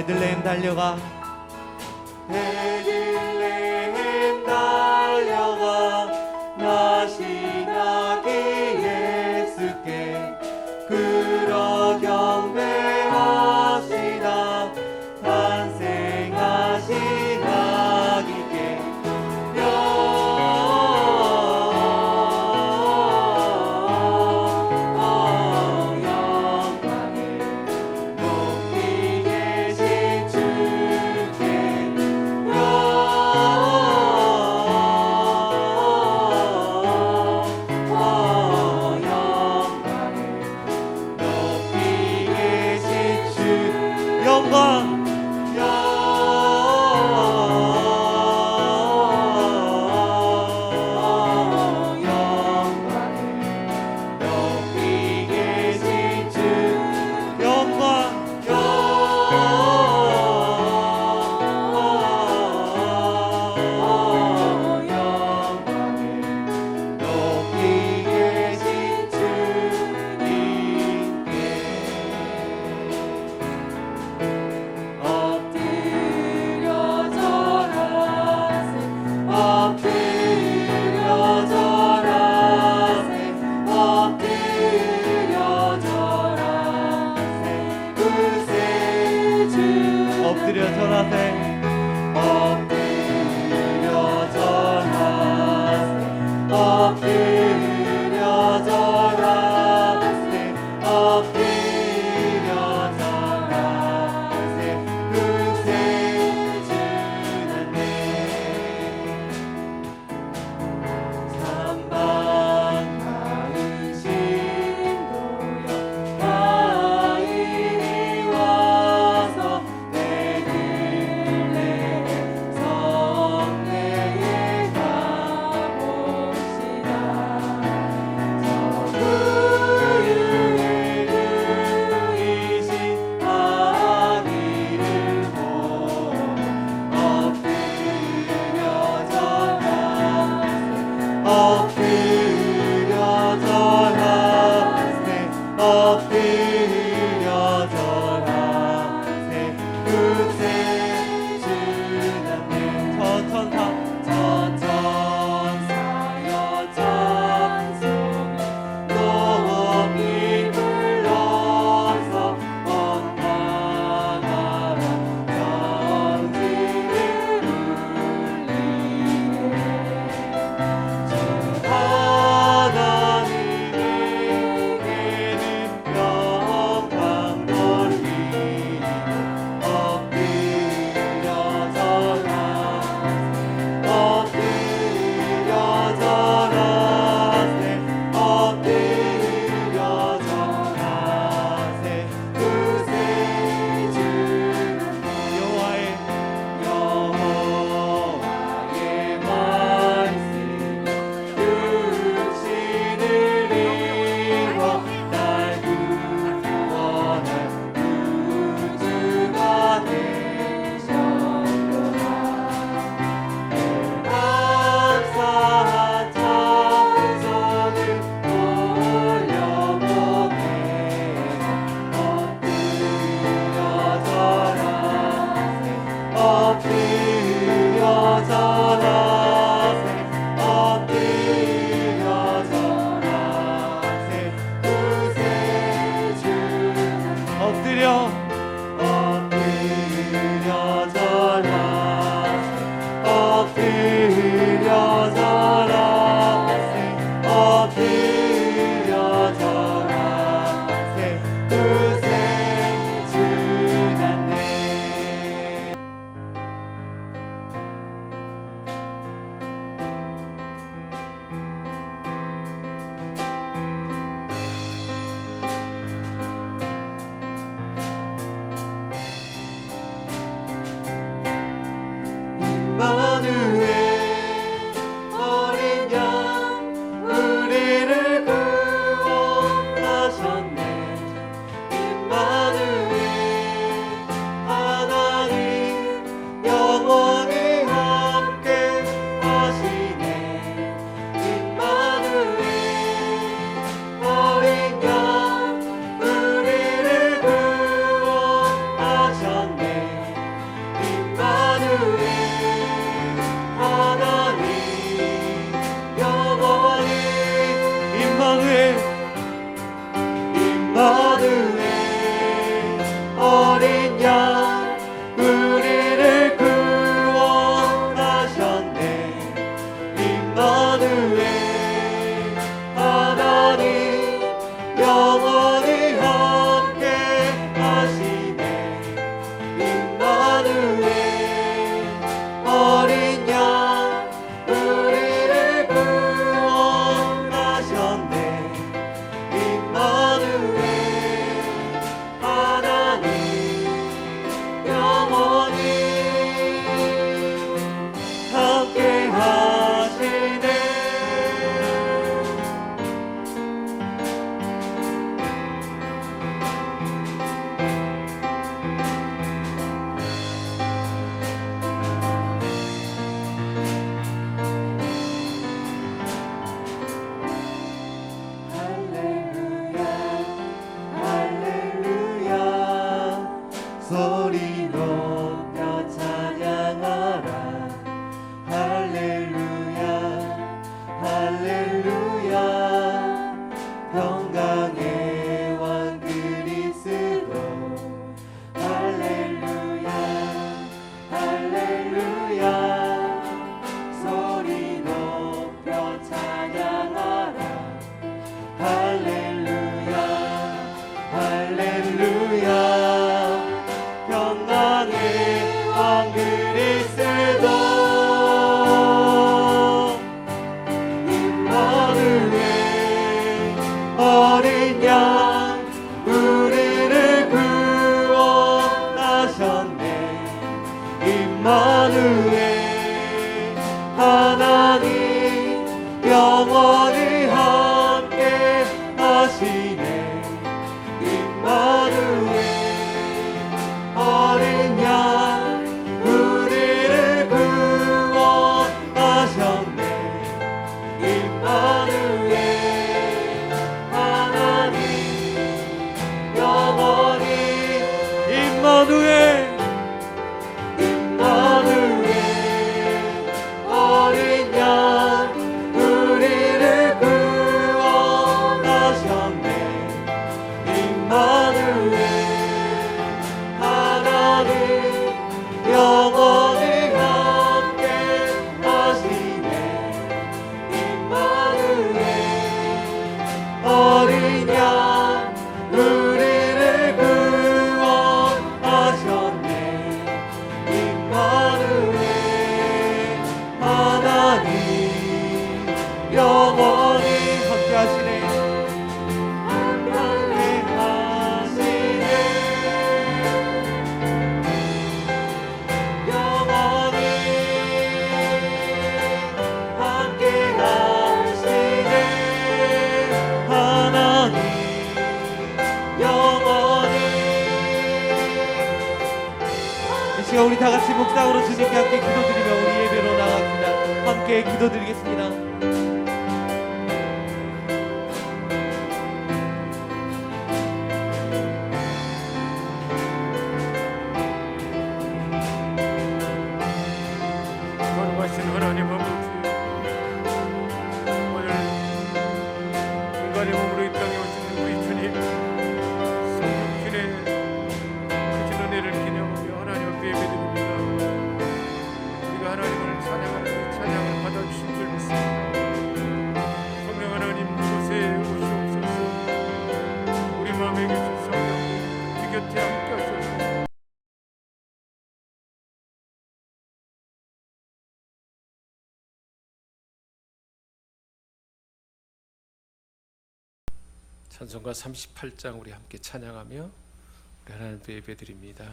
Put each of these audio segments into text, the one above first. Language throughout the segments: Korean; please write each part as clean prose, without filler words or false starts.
베들레헴 달려가 베들레헴 달려가 나시나기 예수께 그러 경배하시다 탄생하신 아기께 영광을 높이 계신 주께 영광 엎드려 절하세 엎드려 절하세 엎드려 절하세 엎드려 절하세 그새 주나네 삼방 가으신 도여 가인이 와서 베들레헴 성내에 가봅시다 저 구유에 누이신 아기를 보고 엎드려 절하세 엎드려 절하세 엎드려 절하세 그새 주나네 저 천사여 찬송을 높이 불러서 원망하라 전지를 울리네 주 하나님에게는 영광 돌리고 엎드려 절하세 엎드려 절하세 엎드려 절하세 그새 주는 여호와의 말씀 육신을 입어 날 구원할 구주가 되셨도다 감사한 찬송을 올려보게 엎드려 절하세 엎드려 절하세 엎드려 절하세 그새 주는 엎드려 절하세 엎드려 절하세 엎드려 절하세 그새 주나네 그리스도 임마누엘 어린 양 우리를 구원하셨네. 임마누엘 하나님 영원히 함께 하시네. 임마누엘 어린 양 우리를 구원하셨네. 임마누엘 하나님 영원히 임마누엘 어린 양 우리를 구원하셨네. 임마누엘 하나님 영원히 함께 하시네. 임마누엘 어린 양 우리를 구원하셨네. 임마누엘 하나님 영원히 함께 하시네. 함께 하시네. 영원히 함께 하시네. 하나님 영원히. 이 시간 우리 다 같이 묵상으로 주님께 함께 기도드리며 우리 예배로 나갑니다. 함께 기도드리겠습니다. 거룩하신 하나님 아버지, 오늘 인간의 몸으로 이 땅에 오신 우리 주님 성육신의 크신 은혜를 기념하며 하나님 앞에 예배드립니다. 우리가 하나님을 찬양하는 그 찬양을 받아주신 줄 믿습니다. 성령 하나님 이곳에 오시옵소서. 우리 마음에 계신 성령 우리 곁에 함께 하소서. 찬송가 38장 우리 함께 찬양하며 우리 하나님께 예배드립니다.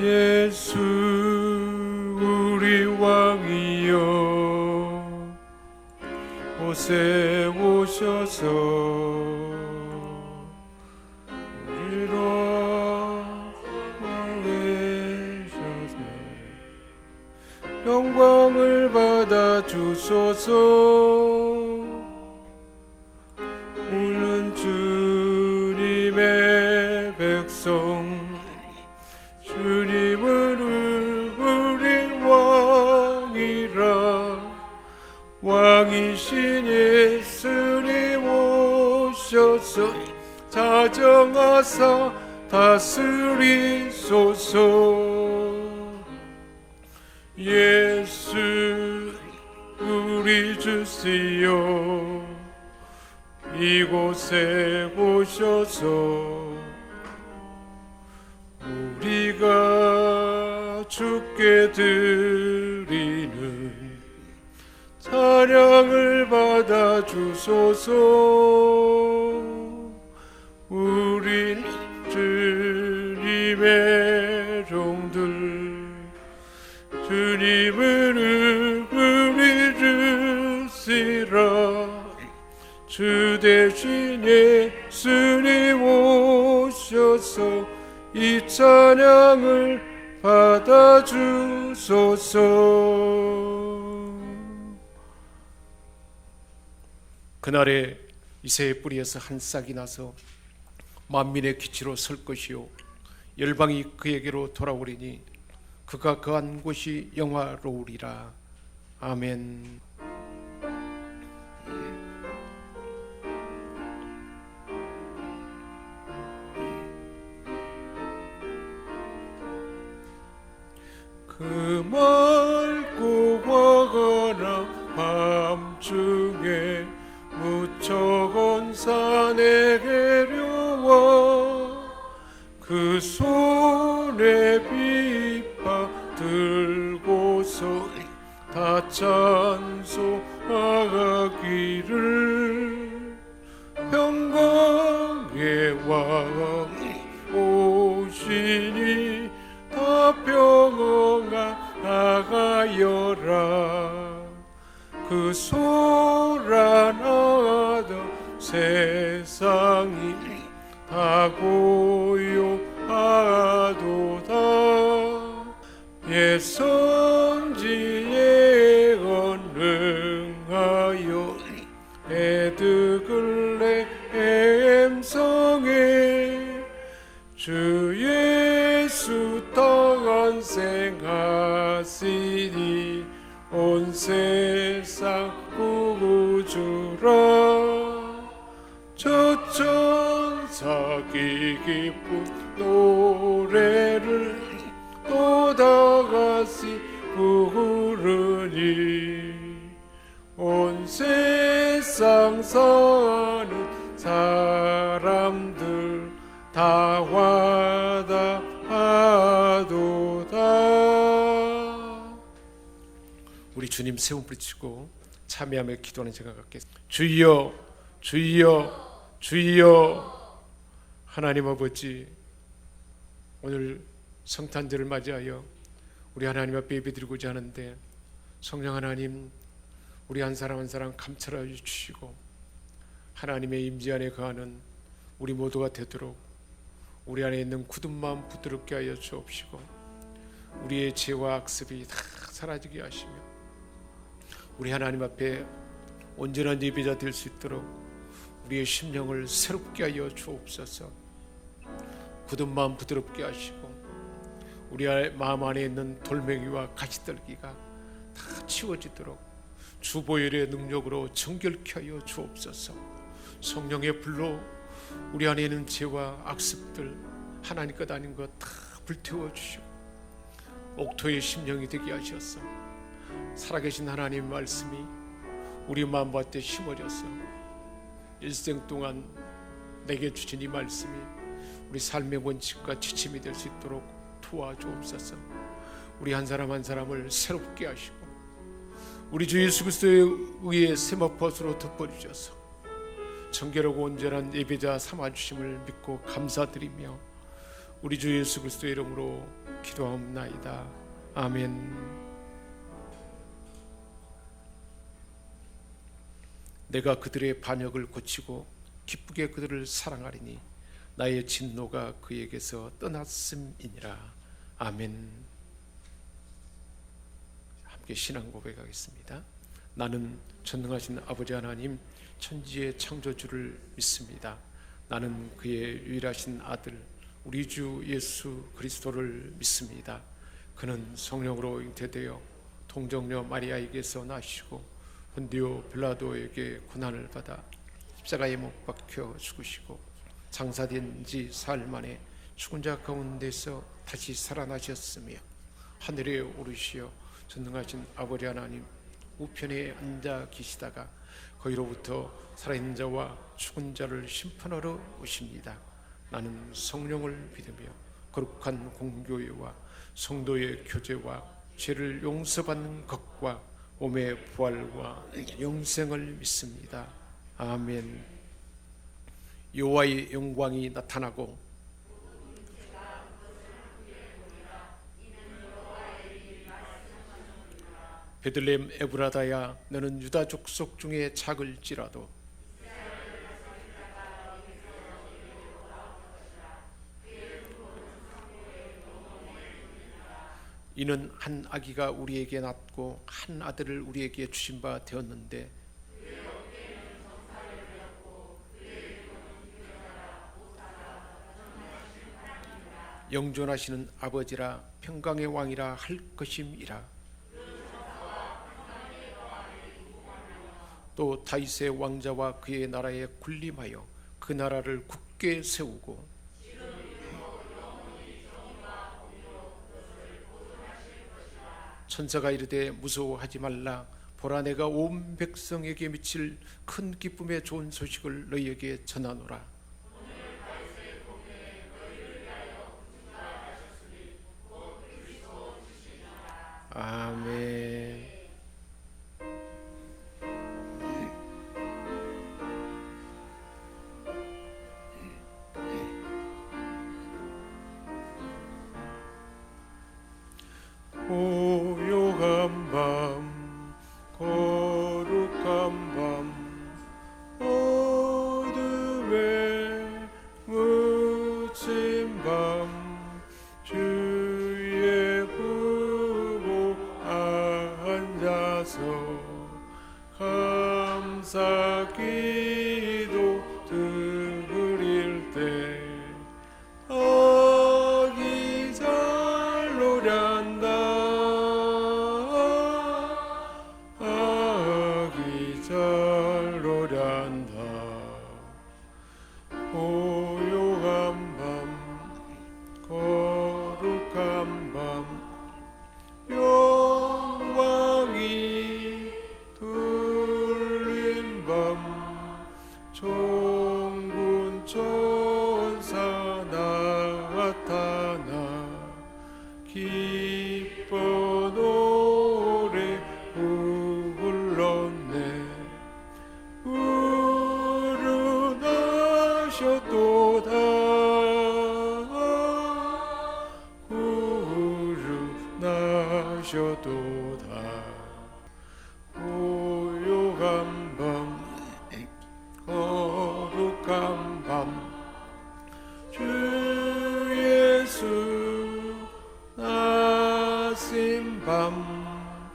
예수 우리 왕이여 곳에 오셔서 영광을 받아 주소서. 우는 주님의 백성 주님은 우리 왕이라. 왕이신 예수님 오셔서 자정하사 다스리소서. 예수 우리 주시여 이곳에 오셔서 우리가 주께 드리는 찬양을 받아 주소서. 우린 주님의 종들 주님은 우리 주시라. 주 대신 예수님 오셔서 이 찬양을 받아 주소서. 그날에 이새의 뿌리에서 한 싹이 나서 만민의 기치로 설 것이요 열방이 그에게로 돌아오리니 그가 거한 곳이 영화로우리라. 아멘. 그 멀 중에 무척 온 산에 내려와 그 손에 비파 들고서 다 찬송하기를 평강의 왕 오시니 다 평강하여라 그 소란하던 세상이 다 고요하도다 예선지에 언능하여 에드글레 성에 주 예수 탄생하시니 온 세상 구주라 저 천사기 기쁜 노래를 또 다같이 부르니 온 세상 사는 사람들 다 와다하도다. 우리 주님 세움 부르치고 참여하며 기도하는 시간 갖겠습니다. 주여 주여 주여. 하나님 아버지, 오늘 성탄절을 맞이하여 우리 하나님 앞에 예배드리고자 하는데 성령 하나님, 우리 한 사람 한 사람 감찰하여 주시고 하나님의 임재 안에 거하는 우리 모두가 되도록 우리 안에 있는 굳은 마음 부드럽게 하여 주옵시고 우리의 죄와 악습이 다 사라지게 하시며 우리 하나님 앞에 온전한 예배자 될 수 있도록 우리의 심령을 새롭게 하여 주옵소서. 굳은 마음 부드럽게 하시고 우리 마음 안에 있는 돌멩이와 가시떨기가 다 치워지도록 주보혈의 능력으로 정결케 하여 주옵소서. 성령의 불로 우리 안에 있는 죄와 악습들, 하나님 것 아닌 것 다 불태워 주시고 옥토의 심령이 되게 하셔서 살아계신 하나님의 말씀이 우리 마음밭에 심어져서 일생 동안 내게 주신 이 말씀이 우리 삶의 원칙과 지침이 될 수 있도록 도와주옵소서. 우리 한 사람 한 사람을 새롭게 하시고 우리 주 예수 그리스도에 의해 세마포스로 덮어주셔서 정결하고 온전한 예배자 삼아주심을 믿고 감사드리며 우리 주 예수 그리스도의 이름으로 기도하옵나이다. 아멘. 내가 그들의 반역을 고치고 기쁘게 그들을 사랑하리니 나의 진노가 그에게서 떠났음이니라. 아멘. 함께 신앙 고백하겠습니다. 나는 전능하신 아버지 하나님 천지의 창조주를 믿습니다. 나는 그의 유일하신 아들 우리 주 예수 그리스도를 믿습니다. 그는 성령으로 잉태되어 동정녀 마리아에게서 나시고 본디오 빌라도에게 고난을 받아 십자가에 못 박혀 죽으시고 장사된 지 사흘 만에 죽은 자 가운데서 다시 살아나셨으며 하늘에 오르시어 전능하신 아버지 하나님 우편에 앉아 계시다가 거기로부터 살아있는 자와 죽은 자를 심판하러 오십니다. 나는 성령을 믿으며 거룩한 공교회와 성도의 교제와 죄를 용서받는 것과 몸의 부활과 영생을 믿습니다. 아멘. 여호와의 영광이 나타나고 베들레헴 에브라다야, 너는 유다 족속 중에 작을지라도 이는 한 아기가 우리에게 낳고 한 아들을 우리에게 주신 바 되었는데 영존하시는 아버지라 평강의 왕이라 할 것임이라. 또 다윗의 왕자와 그의 나라에 군림하여 그 나라를 굳게 세우고 천사가 이르되 무서워하지 말라, 보라 내가 온 백성에게 미칠 큰 기쁨의 좋은 소식을 너희에게 전하노라. 아멘. 고요한 밤, 거룩한 밤, 어둠에 묻힌 밤, 주의 부모 앉아서 감사 기도 드릴 때 아기 잘 노련다, 아기 잘 노련다. 고요한 밤, 거룩한 밤, 영광이 둘린 밤, 종군 천사 나타나 기뻐 노래 불렀네. 우르나셨도다, 우르나셨도다. 고요한 밤, 거룩한 밤, 주 예수 나신 밤,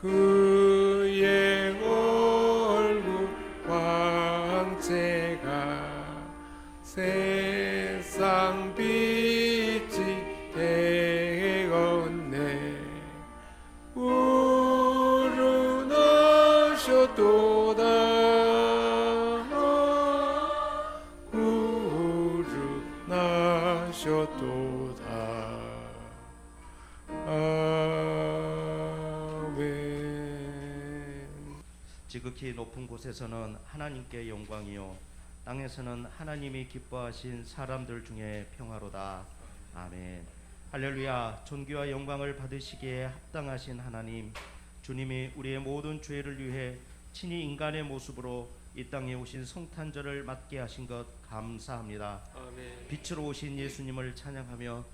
그의 얼굴 광채가 세상 빛이 되었네. 우르나셨도다, 우르나셨도다. 아멘. 지극히 높은 곳에서는 하나님께 영광이요 땅에서는 하나님이 기뻐하신 사람들 중에 평화로다. 아멘. 할렐루야. 존귀와 영광을 받으시기에 합당하신 하나님, 주님이 우리의 모든 죄를 위해 친히 인간의 모습으로 이 땅에 오신 성탄절을 맞게 하신 것 감사합니다. 아멘. 빛으로 오신 예수님을 찬양하며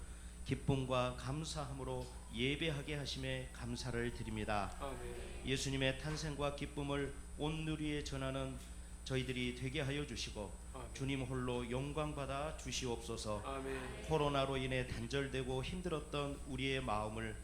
기쁨과 감사함으로 예배하게 하심에 감사를 드립니다. 아멘. 예수님의 탄생과 기쁨을 온 누리에 전하는 저희들이 되게 하여 주시고 아멘. 주님 홀로 영광 받아 주시옵소서. 아멘. 코로나로 인해 단절되고 힘들었던 우리의 마음을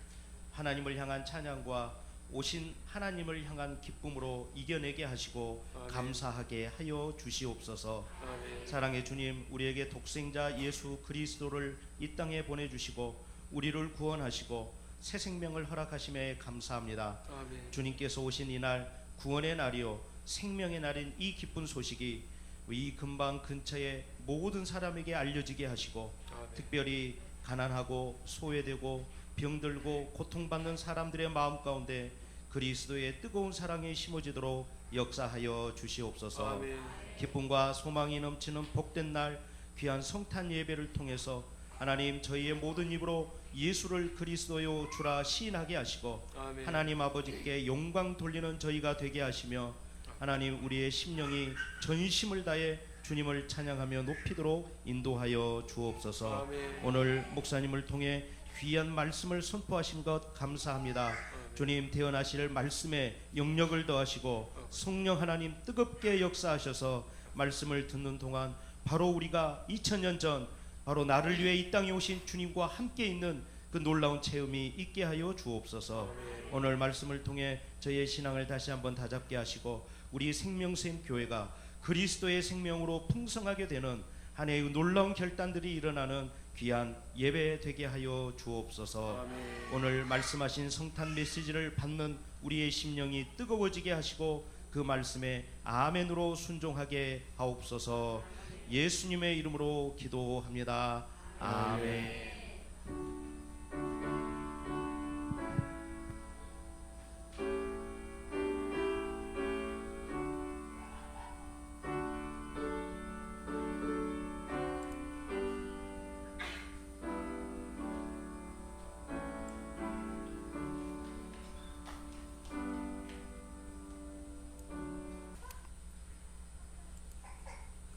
하나님을 향한 찬양과 오신 하나님을 향한 기쁨으로 이겨내게 하시고 아멘. 감사하게 하여 주시옵소서. 아멘. 사랑의 주님, 우리에게 독생자 예수 그리스도를 이 땅에 보내주시고 우리를 구원하시고 새 생명을 허락하심에 감사합니다. 아멘. 주님께서 오신 이날 구원의 날이요 생명의 날인 이 기쁜 소식이 이 근방 근처의 모든 사람에게 알려지게 하시고 아멘. 특별히 가난하고 소외되고 병들고 고통받는 사람들의 마음 가운데 그리스도의 뜨거운 사랑이 심어지도록 역사하여 주시옵소서. 아멘. 기쁨과 소망이 넘치는 복된 날 귀한 성탄 예배를 통해서 하나님 저희의 모든 입으로 예수를 그리스도요 주라 시인하게 하시고 아멘. 하나님 아버지께 영광 돌리는 저희가 되게 하시며 하나님 우리의 심령이 전심을 다해 주님을 찬양하며 높이도록 인도하여 주옵소서. 아멘. 오늘 목사님을 통해 귀한 말씀을 선포하신 것 감사합니다. 주님 태어나실 말씀에 영력을 더하시고 성령 하나님 뜨겁게 역사하셔서 말씀을 듣는 동안 바로 우리가 2000년 전 바로 나를 위해 이 땅에 오신 주님과 함께 있는 그 놀라운 체험이 있게 하여 주옵소서. 오늘 말씀을 통해 저희의 신앙을 다시 한번 다잡게 하시고 우리 생명샘 교회가 그리스도의 생명으로 풍성하게 되는 한 해의 놀라운 결단들이 일어나는 귀한 예배 되게 하여 주옵소서. 아멘. 오늘 말씀하신 성탄 메시지를 받는 우리의 심령이 뜨거워지게 하시고 그 말씀에 아멘으로 순종하게 하옵소서. 예수님의 이름으로 기도합니다. 아멘.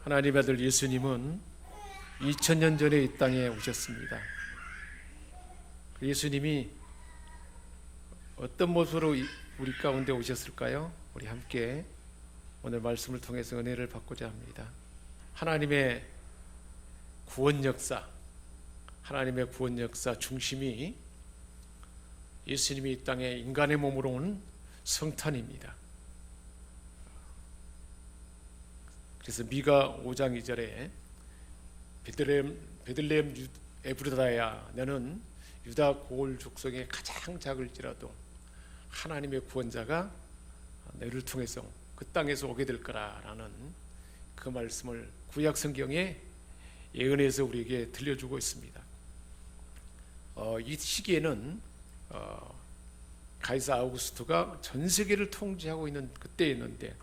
하나님의 아들 예수님은 2000년 전에 이 땅에 오셨습니다. 예수님이 어떤 모습으로 우리 가운데 오셨을까요? 우리 함께 오늘 말씀을 통해서 은혜를 받고자 합니다. 하나님의 구원 역사, 하나님의 구원 역사 중심이 예수님이 이 땅에 인간의 몸으로 온 성탄입니다. 그래서 미가 5장 2절에 베들레헴 에브라다야, 너는 유다 고을 족속의 가장 작을지라도 하나님의 구원자가 너를 통해서 그 땅에서 오게 될 거라라는 그 말씀을 구약 성경에 예언해서 우리에게 들려주고 있습니다. 이 시기에는 가이사 아우구스토가 전 세계를 통치하고 있는 그때였는데,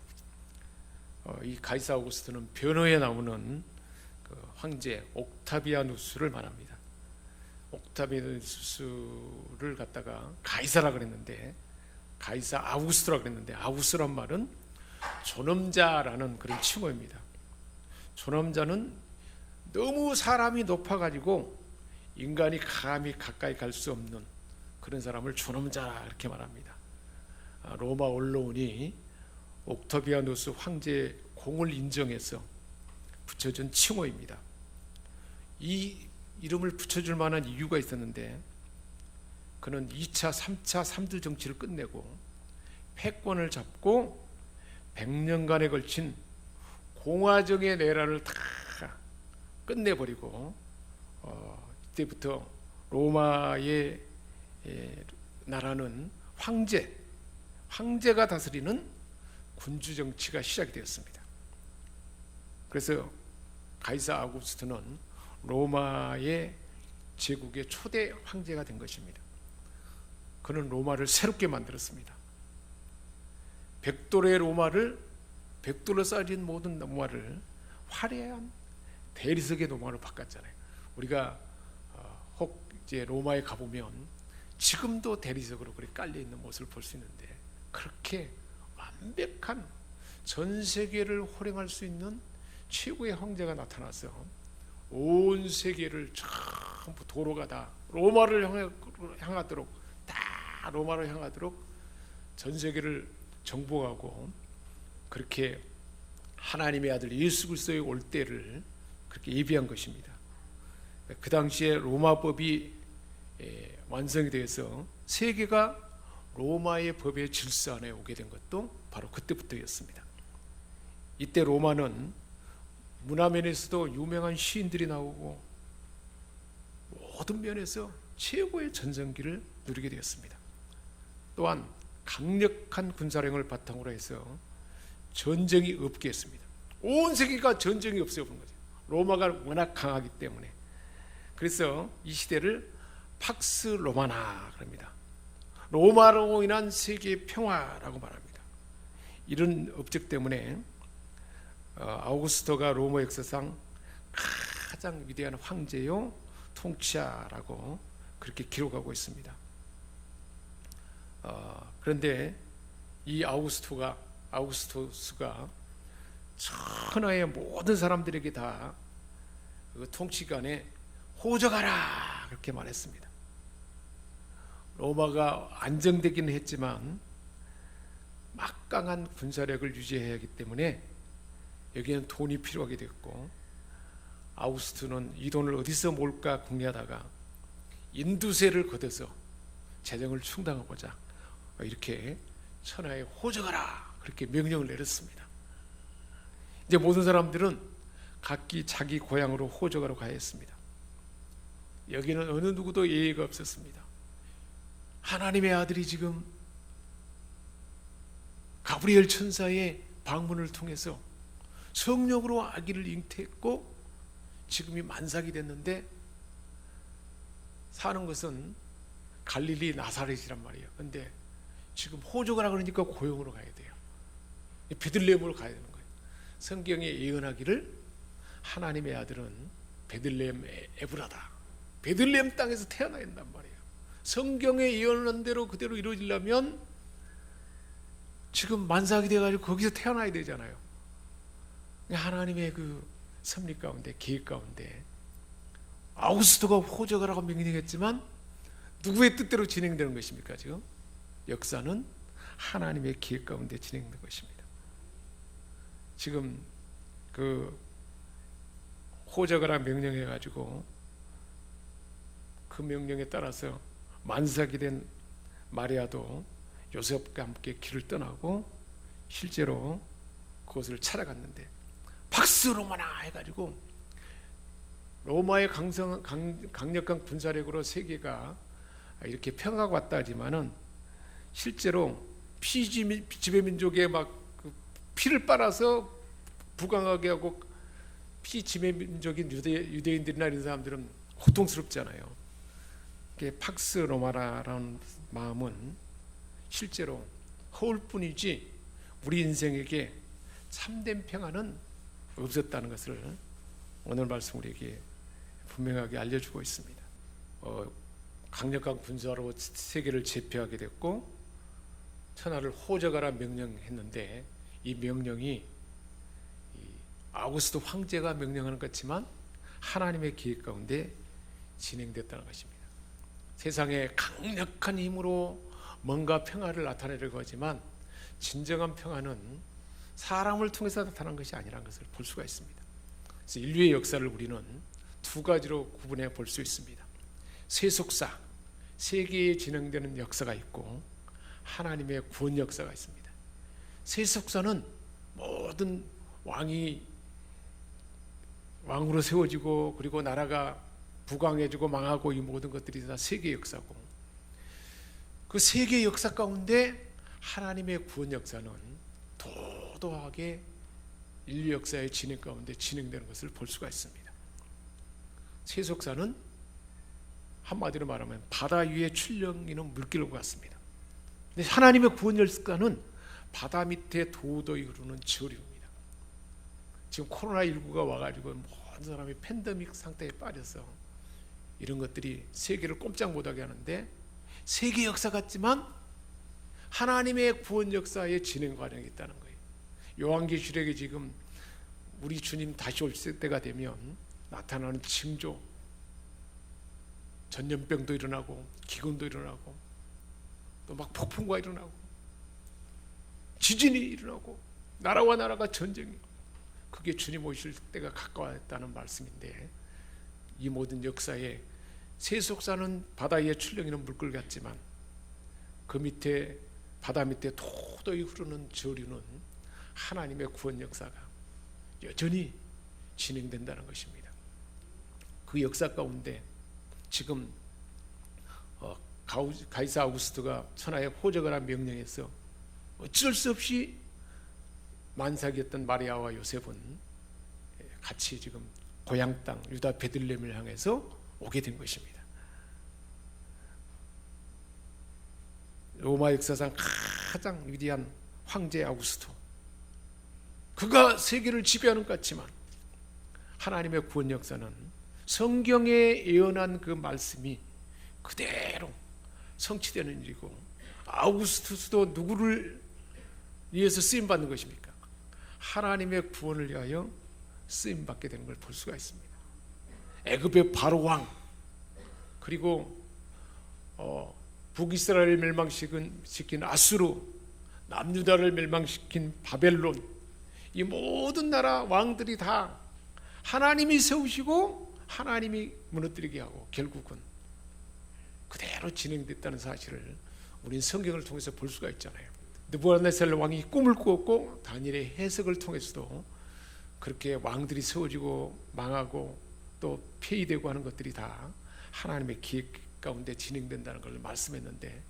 이 가이사 아우구스토는 변호에 나오는 그 황제 옥타비아누스를 말합니다. 옥타비아누스를 갖다가 가이사라 그랬는데, 가이사 아우구스토라 그랬는데, 아우구스토란 말은 존엄자라는 그런 칭호입니다. 존엄자는 너무 사람이 높아가지고 인간이 감히 가까이 갈 수 없는 그런 사람을 존엄자 이렇게 말합니다. 로마 언론이 옥타비아누스 황제의 공을 인정해서 붙여준 칭호입니다. 이 이름을 붙여줄 만한 이유가 있었는데, 그는 2차, 3차, 3두 정치를 끝내고 패권을 잡고 100년간에 걸친 공화정의 내란을 다 끝내버리고, 이때부터 로마의 나라는 황제가 다스리는 군주 정치가 시작이 되었습니다. 그래서 가이사 아우구스토는 로마의 제국의 초대 황제가 된 것입니다. 그는 로마를 새롭게 만들었습니다. 백돌로 쌓인 모든 로마를 화려한 대리석의 로마로 바꿨잖아요. 우리가 혹 이제 로마에 가보면 지금도 대리석으로 그렇게 깔려 있는 모습을 볼 수 있는데, 그렇게 완벽한 전 세계를 호령할 수 있는 최고의 황제가 나타나서 온 세계를 전부 도로가 다 로마를 향하도록, 다 로마로 향하도록 전 세계를 정복하고, 그렇게 하나님의 아들 예수 그리스도의 올 때를 그렇게 예비한 것입니다. 그 당시에 로마법이 완성이 되어서 세계가 로마의 법의 질서 안에 오게 된 것도 바로 그때부터였습니다. 이때 로마는 문화면에서도 유명한 시인들이 나오고 모든 면에서 최고의 전성기를 누리게 되었습니다. 또한 강력한 군사력을 바탕으로 해서 전쟁이 없게 했습니다. 온 세계가 전쟁이 없어요 본 거죠. 로마가 워낙 강하기 때문에. 그래서 이 시대를 팍스 로마나 그럽니다. 로마로 인한 세계 평화라고 말합니다. 이런 업적 때문에 아우구스토가 로마 역사상 가장 위대한 황제요 통치자라고 그렇게 기록하고 있습니다. 그런데 이 아우구스토스가 천하의 모든 사람들에게 다 그 통치관에 호적하라 그렇게 말했습니다. 로마가 안정되기는 했지만 막강한 군사력을 유지해야 하기 때문에 여기에는 돈이 필요하게 됐고, 아우구스토는 이 돈을 어디서 몰까 궁리하다가 인두세를 걷어서 재정을 충당하고자 이렇게 천하에 호적하라 그렇게 명령을 내렸습니다. 이제 모든 사람들은 각기 자기 고향으로 호적하러 가야 했습니다. 여기는 어느 누구도 예의가 없었습니다. 하나님의 아들이 지금 가브리엘 천사의 방문을 통해서 성령으로 아기를 잉태했고 지금이 만삭이 됐는데, 사는 것은 갈릴리 나사렛이란 말이에요. 근데 지금 호적하라 그러니까 고향으로 가야 돼요. 베들레헴으로 가야 되는 거예요. 성경에 예언하기를 하나님의 아들은 베들레헴 에브라다, 베들레헴 땅에서 태어나야 된단 말이에요. 성경에 예언한 대로 그대로 이루어지려면 지금 만삭이 돼가지고 거기서 태어나야 되잖아요. 하나님의 그 섭리 가운데, 계획 가운데 아우구스토가 호적하라고 명령했지만 누구의 뜻대로 진행되는 것입니까? 지금 역사는 하나님의 계획 가운데 진행된 것입니다. 지금 그 호적하라 명령해 가지고 그 명령에 따라서 만삭이 된 마리아도 요셉과 함께 길을 떠나고 실제로 그곳을 찾아갔는데 박스 로마나 해가지고 로마의 강력한 군사력으로 세계가 이렇게 평화가 왔다 하지만은 실제로 피지배민족의 막 그 피를 빨아서 부강하게 하고 피지배민족인 유대인들이나 이런 사람들은 고통스럽잖아요. 팍스 로마라라는 마음은 실제로 허울뿐이지 우리 인생에게 참된 평안은 없었다는 것을 오늘 말씀 우리에게 분명하게 알려주고 있습니다. 강력한 군사로 세계를 제패하게 됐고 천하를 호적하라 명령했는데 이 명령이 아우구스도 황제가 명령하는 것 같지만 하나님의 계획 가운데 진행됐다는 것입니다. 세상에 강력한 힘으로 뭔가 평화를 나타내려고 하지만 진정한 평화는 사람을 통해서 나타난 것이 아니라는 것을 볼 수가 있습니다. 그래서 인류의 역사를 우리는 두 가지로 구분해 볼 수 있습니다. 세속사, 세계에 진행되는 역사가 있고 하나님의 구원 역사가 있습니다. 세속사는 모든 왕이 왕으로 세워지고 그리고 나라가 부강해지고 망하고 이 모든 것들이 다 세계 역사고 그 세계 역사 가운데 하나님의 구원 역사는 도도하게 인류 역사의 진행 가운데 진행되는 것을 볼 수가 있습니다. 세속사는 한마디로 말하면 바다 위에 출렁이는 물길과 같습니다. 근데 하나님의 구원 역사는 바다 밑에 도도히 흐르는 저류입니다. 지금 코로나19가 와가지고 모든 사람이 팬데믹 상태에 빠져서 이런 것들이 세계를 꼼짝 못하게 하는데 세계 역사 같지만 하나님의 구원 역사의 진행 과정이 있다는 거예요. 요한계시록에 지금 우리 주님 다시 오실 때가 되면 나타나는 징조, 전염병도 일어나고 기근도 일어나고 또 막 폭풍과 일어나고 지진이 일어나고 나라와 나라가 전쟁이, 그게 주님 오실 때가 가까웠다는 말씀인데 이 모든 역사에 세속사는 바다 위에 출렁이는 물결 같지만 그 밑에 바다 밑에 도도히 흐르는 저류는 하나님의 구원 역사가 여전히 진행된다는 것입니다. 그 역사 가운데 지금 가이사 아우구스토가 천하에 호적하라 명령해서 어쩔 수 없이 만삭이었던 마리아와 요셉은 같이 지금 고향 땅 유다 베들레헴을 향해서 오게 된 것입니다. 로마 역사상 가장 위대한 황제 아우구스토, 그가 세계를 지배하는 것 같지만 하나님의 구원 역사는 성경에 예언한 그 말씀이 그대로 성취되는 일이고 아우구스투스도 누구를 위해서 쓰임받는 것입니까? 하나님의 구원을 위하여 쓰임받게 되는 걸 볼 수가 있습니다. 애굽의 바로 왕, 그리고 북이스라엘을 멸망시킨 아수르, 남유다를 멸망시킨 바벨론, 이 모든 나라 왕들이 다 하나님이 세우시고 하나님이 무너뜨리게 하고 결국은 그대로 진행됐다는 사실을 우리는 성경을 통해서 볼 수가 있잖아요. 느부갓네살 왕이 꿈을 꾸었고 다니엘의 해석을 통해서도 그렇게 왕들이 세워지고 망하고 또 폐위되고 하는 것들이 다 하나님의 계획 가운데 진행된다는 걸 말씀했는데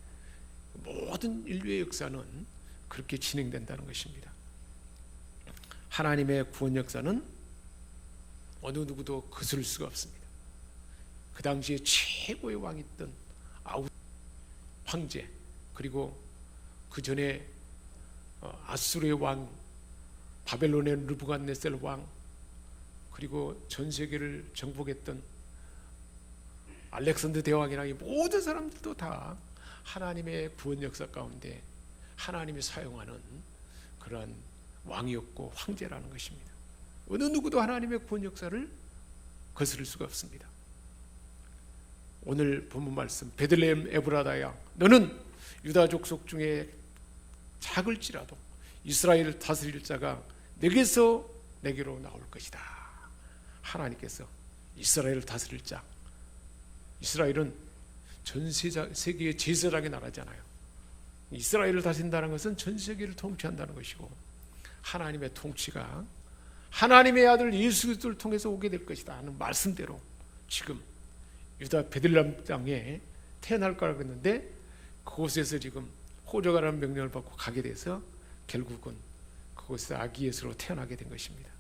모든 인류의 역사는 그렇게 진행된다는 것입니다. 하나님의 구원 역사는 어느 누구도 거스를 수가 없습니다. 그 당시에 최고의 왕이었던 황제, 그리고 그 전에 아수르의 왕, 바벨론의 느부갓네살 왕, 그리고 전 세계를 정복했던 알렉산더 대왕이나 이 모든 사람들도 다 하나님의 구원 역사 가운데 하나님이 사용하는 그러한 왕이었고 황제라는 것입니다. 어느 누구도 하나님의 구원 역사를 거스를 수가 없습니다. 오늘 본문 말씀, 베들레헴 에브라다야, 너는 유다 족속 중에 작을지라도 이스라엘을 다스릴 자가 내게서 내게로 나올 것이다. 하나님께서 이스라엘을 다스릴 자, 이스라엘은 전 세계의 제사장의 나라잖아요. 이스라엘을 다스린다는 것은 전 세계를 통치한다는 것이고, 하나님의 통치가 하나님의 아들 예수 그리스도를 통해서 오게 될 것이다 하는 말씀대로 지금 유다 베들레헴 땅에 태어날 거라고 했는데, 그곳에서 지금 호적하라는 명령을 받고 가게 돼서 결국은 그곳에서 아기 예수로 태어나게 된 것입니다.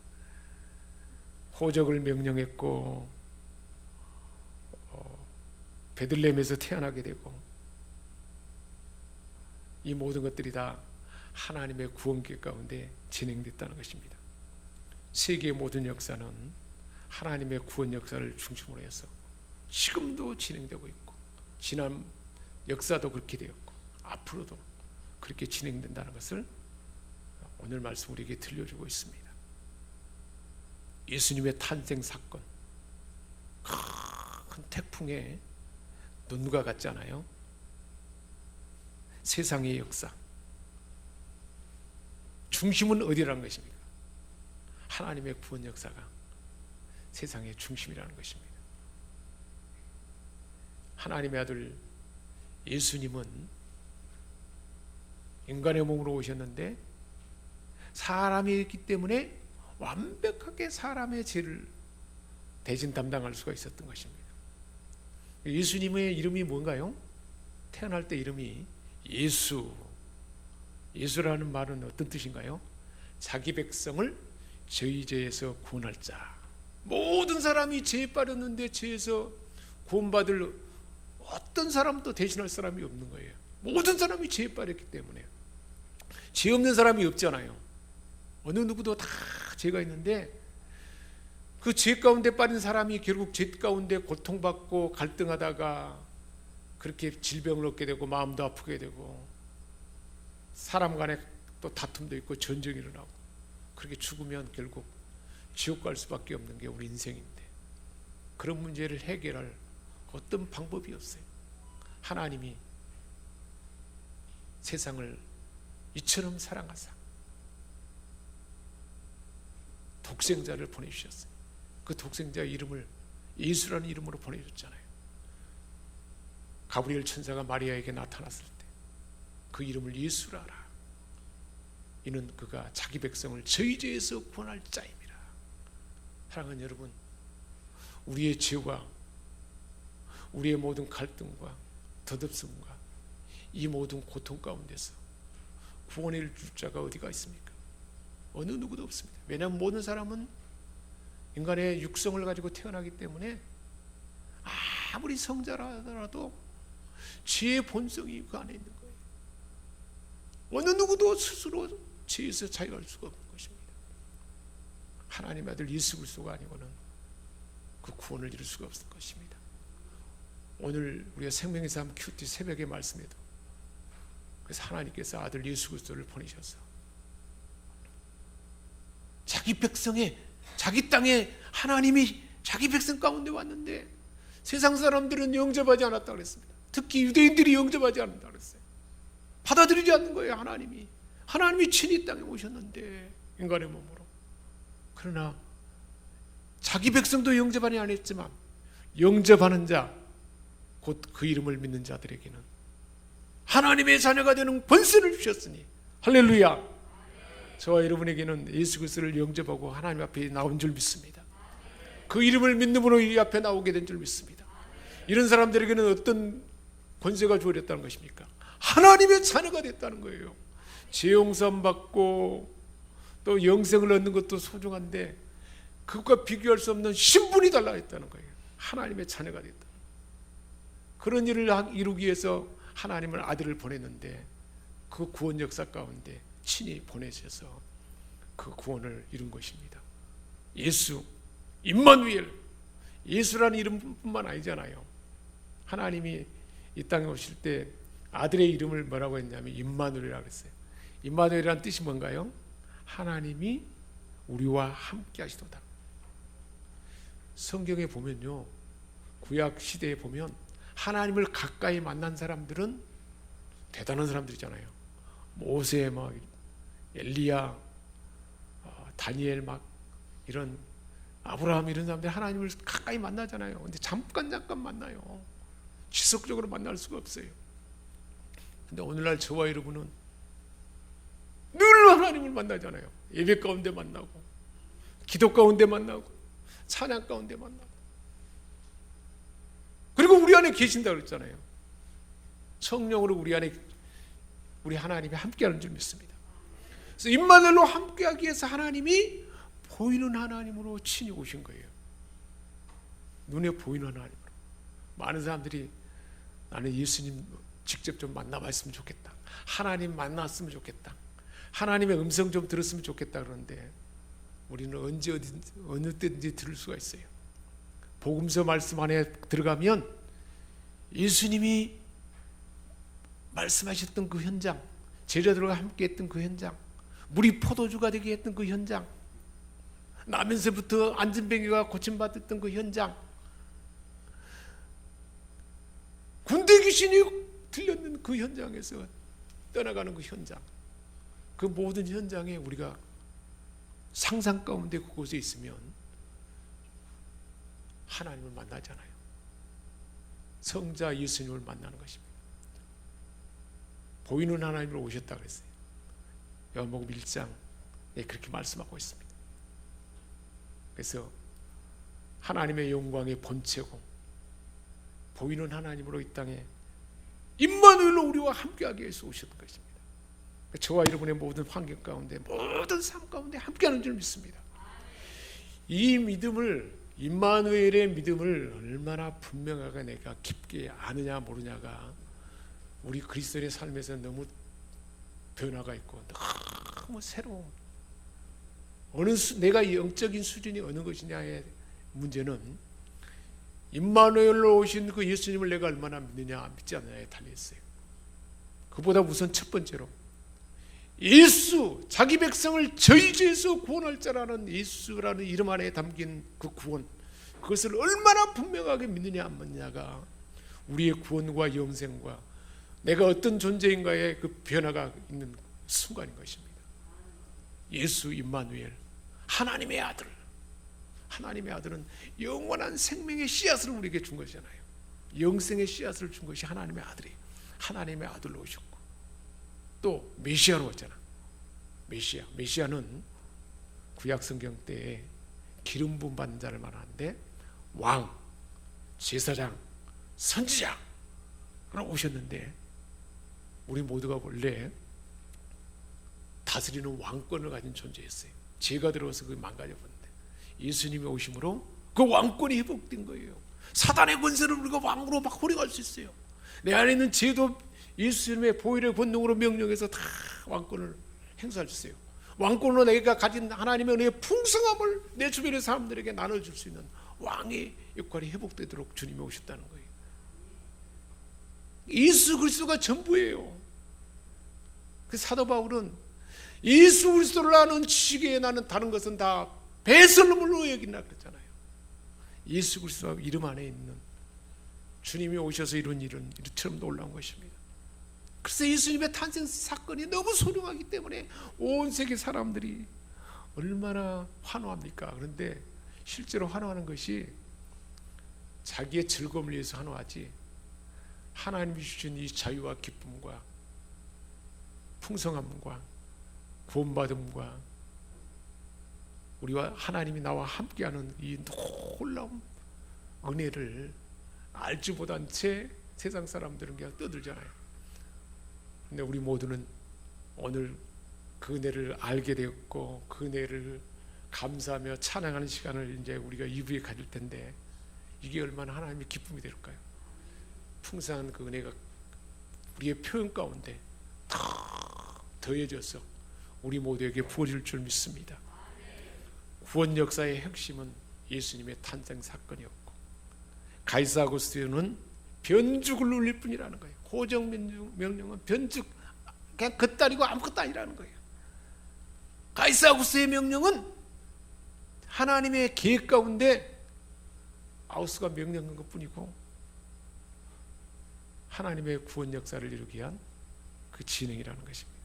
호적을 명령했고 베들레헴에서 태어나게 되고, 이 모든 것들이 다 하나님의 구원계 가운데 진행됐다는 것입니다. 세계의 모든 역사는 하나님의 구원 역사를 중심으로 해서 지금도 진행되고 있고, 지난 역사도 그렇게 되었고 앞으로도 그렇게 진행된다는 것을 오늘 말씀 우리에게 들려주고 있습니다. 예수님의 탄생 사건, 큰 태풍에 눈과 같잖아요. 세상의 역사 중심은 어디라는 것입니까? 하나님의 구원 역사가 세상의 중심이라는 것입니다. 하나님의 아들 예수님은 인간의 몸으로 오셨는데 사람이었기 때문에 완벽하게 사람의 죄를 대신 담당할 수가 있었던 것입니다. 예수님의 이름이 뭔가요? 태어날 때 이름이 예수. 예수라는 말은 어떤 뜻인가요? 자기 백성을 저희 죄에서 구원할 자. 모든 사람이 죄에 빠졌는데 죄에서 구원받을 어떤 사람도 대신할 사람이 없는 거예요. 모든 사람이 죄에 빠졌기 때문에. 죄 없는 사람이 없잖아요. 어느 누구도 다 죄가 있는데, 그 죄 가운데 빠진 사람이 결국 죄 가운데 고통받고 갈등하다가 그렇게 질병을 얻게 되고 마음도 아프게 되고 사람 간에 또 다툼도 있고 전쟁이 일어나고, 그렇게 죽으면 결국 지옥 갈 수밖에 없는 게 우리 인생인데, 그런 문제를 해결할 어떤 방법이 없어요. 하나님이 세상을 이처럼 사랑하사 독생자를 보내주셨어요. 그 독생자의 이름을 예수라는 이름으로 보내줬잖아요. 가브리엘 천사가 마리아에게 나타났을 때 그 이름을 예수라 하라. 이는 그가 자기 백성을 저희 죄에서 구원할 자입니다. 사랑하는 여러분, 우리의 죄와 우리의 모든 갈등과 덧없음과 이 모든 고통 가운데서 구원을 줄 자가 어디가 있습니까? 어느 누구도 없습니다. 왜냐하면 모든 사람은 인간의 육성을 가지고 태어나기 때문에 아무리 성자라 하더라도 죄의 본성이 그 안에 있는 거예요. 어느 누구도 스스로 죄에서 자유할 수가 없는 것입니다. 하나님의 아들 예수 그리스도가 아니고는 그 구원을 이룰 수가 없을 것입니다. 오늘 우리가 생명의 삶 큐티 새벽의 말씀에도 그래서 하나님께서 아들 예수 그리스도를 보내셔서 자기 백성에, 자기 땅에 하나님이 자기 백성 가운데 왔는데 세상 사람들은 영접하지 않았다고 그랬습니다. 특히 유대인들이 영접하지 않는다고 그랬어요. 받아들이지 않는 거예요. 하나님이 친히 땅에 오셨는데 인간의 몸으로. 그러나 자기 백성도 영접하지 않았지만 영접하는 자, 곧 그 이름을 믿는 자들에게는 하나님의 자녀가 되는 권세를 주셨으니 할렐루야. 저와 여러분에게는 예수 그리스도를 영접하고 하나님 앞에 나온 줄 믿습니다. 그 이름을 믿음으로 이 앞에 나오게 된 줄 믿습니다. 이런 사람들에게는 어떤 권세가 주어졌다는 것입니까? 하나님의 자녀가 됐다는 거예요. 죄 용서 받고 또 영생을 얻는 것도 소중한데 그것과 비교할 수 없는 신분이 달라졌다는 거예요. 하나님의 자녀가 됐다. 그런 일을 이루기 위해서 하나님은 아들을 보냈는데 그 구원 역사 가운데 친히 보내셔서 그 구원을 이룬 것입니다. 예수, 임마누엘, 예수라는 이름뿐만 아니잖아요. 하나님이 이 땅에 오실 때 아들의 이름을 뭐라고 했냐면 임마누엘이라고 했어요. 임마누엘이라는 뜻이 뭔가요? 하나님이 우리와 함께 하시도다. 성경에 보면요, 구약 시대에 보면 하나님을 가까이 만난 사람들은 대단한 사람들이잖아요. 모세, 막 엘리야, 다니엘, 막 이런 아브라함, 이런 사람들이 하나님을 가까이 만나잖아요. 근데 잠깐 만나요. 지속적으로 만날 수가 없어요. 근데 오늘날 저와 여러분은 늘 하나님을 만나잖아요. 예배 가운데 만나고, 기도 가운데 만나고, 찬양 가운데 만나고, 그리고 우리 안에 계신다고 그랬잖아요. 성령으로 우리 하나님이 함께하는 줄 믿습니다. 그래서 임마누엘로 함께하기 위해서 하나님이 보이는 하나님으로 친히 오신 거예요. 눈에 보이는 하나님으로. 많은 사람들이 나는 예수님 직접 좀 만나봤으면 좋겠다, 하나님 만났으면 좋겠다, 하나님의 음성 좀 들었으면 좋겠다 그러는데 우리는 언제 어딘지 어느 때든지 들을 수가 있어요. 복음서 말씀 안에 들어가면 예수님이 말씀하셨던 그 현장, 제자들과 함께 했던 그 현장, 물이 포도주가 되게 했던 그 현장, 나면서부터 안진뱅이가 고침받았던 그 현장, 군대 귀신이 들렸는 그 현장에서 떠나가는 그 현장, 그 모든 현장에 우리가 상상 가운데 그곳에 있으면 하나님을 만나잖아요. 성자 예수님을 만나는 것입니다. 보이는 하나님으로 오셨다 그랬어요. 요한복음 1장에 그렇게 말씀하고 있습니다. 그래서 하나님의 영광의 본체고 보이는 하나님으로 이 땅에 임마누엘로 우리와 함께하기 위해서 오셨던 것입니다. 저와 여러분의 모든 환경 가운데, 모든 삶 가운데 함께하는 줄 믿습니다. 이 믿음을, 임마누엘의 믿음을 얼마나 분명하게 내가 깊게 아느냐 모르냐가 우리 그리스도인의 삶에서 너무 변화가 있고 너무 새로운, 내가 영적인 수준이 어느 것이냐의 문제는 임마누엘로 오신 그 예수님을 내가 얼마나 믿느냐 믿지 않느냐에 달려있어요. 그보다 우선 첫 번째로 예수, 자기 백성을 저희 죄에서 구원할 자라는 예수라는 이름 안에 담긴 그 구원, 그것을 얼마나 분명하게 믿느냐 안 믿느냐가 우리의 구원과 영생과 내가 어떤 존재인가의 그 변화가 있는 순간인 것입니다. 예수 임마누엘, 하나님의 아들. 하나님의 아들은 영원한 생명의 씨앗을 우리에게 준 것이잖아요. 영생의 씨앗을 준 것이 하나님의 아들이에요. 하나님의 아들로 오셨고 또 메시아로 왔잖아. 메시아는 구약 성경 때에 기름 부음 받는 자를 말하는데 왕, 제사장, 선지자 그러 오셨는데 우리 모두가 원래 다스리는 왕권을 가진 존재였어요. 죄가 들어와서 그게 망가져버렸는데 예수님이 오심으로 그 왕권이 회복된 거예요. 사단의 권세를 우리가 왕으로 막 호령할 수 있어요. 내 안에 있는 죄도 예수님의 보혈의 권능으로 명령해서 다 왕권을 행사할 수 있어요. 왕권으로 내가 가진 하나님의 은혜의 풍성함을 내 주변의 사람들에게 나눠줄 수 있는 왕의 역할이 회복되도록 주님이 오셨다는 거예요. 예수 그리스도가 전부예요. 그 사도 바울은 예수 그리스도를 아는 지식에 나는 다른 것은 다 배설물로 여긴다 그랬잖아요. 예수 그리스도 이름 안에 있는 주님이 오셔서 이런 일은 이처럼 놀라운 것입니다. 그래서 예수님의 탄생 사건이 너무 소중하기 때문에 온 세계 사람들이 얼마나 환호합니까? 그런데 실제로 환호하는 것이 자기의 즐거움을 위해서 환호하지 하나님이 주신 이 자유와 기쁨과 풍성함과 구원받음과 우리와 하나님이 나와 함께하는 이 놀라운 은혜를 알지 못한 채 세상 사람들은 그냥 떠들잖아요. 근데 우리 모두는 오늘 그 은혜를 알게 되었고 그 은혜를 감사하며 찬양하는 시간을 이제 우리가 2부에 가질 텐데 이게 얼마나 하나님의 기쁨이 될까요? 풍성한 그 은혜가 우리의 표현 가운데 더해져서 우리 모두에게 부어질 줄 믿습니다. 구원 역사의 핵심은 예수님의 탄생 사건이었고 가이사 아구스티노는 변죽을 울릴 뿐이라는 거예요. 호정 명령은 변죽 그냥 겉다리고 아무것도 아니라는 거예요. 가이사 아구스의 명령은 하나님의 계획 가운데 아우스가 명령한 것뿐이고 하나님의 구원 역사를 이루기 위한 그 진행이라는 것입니다.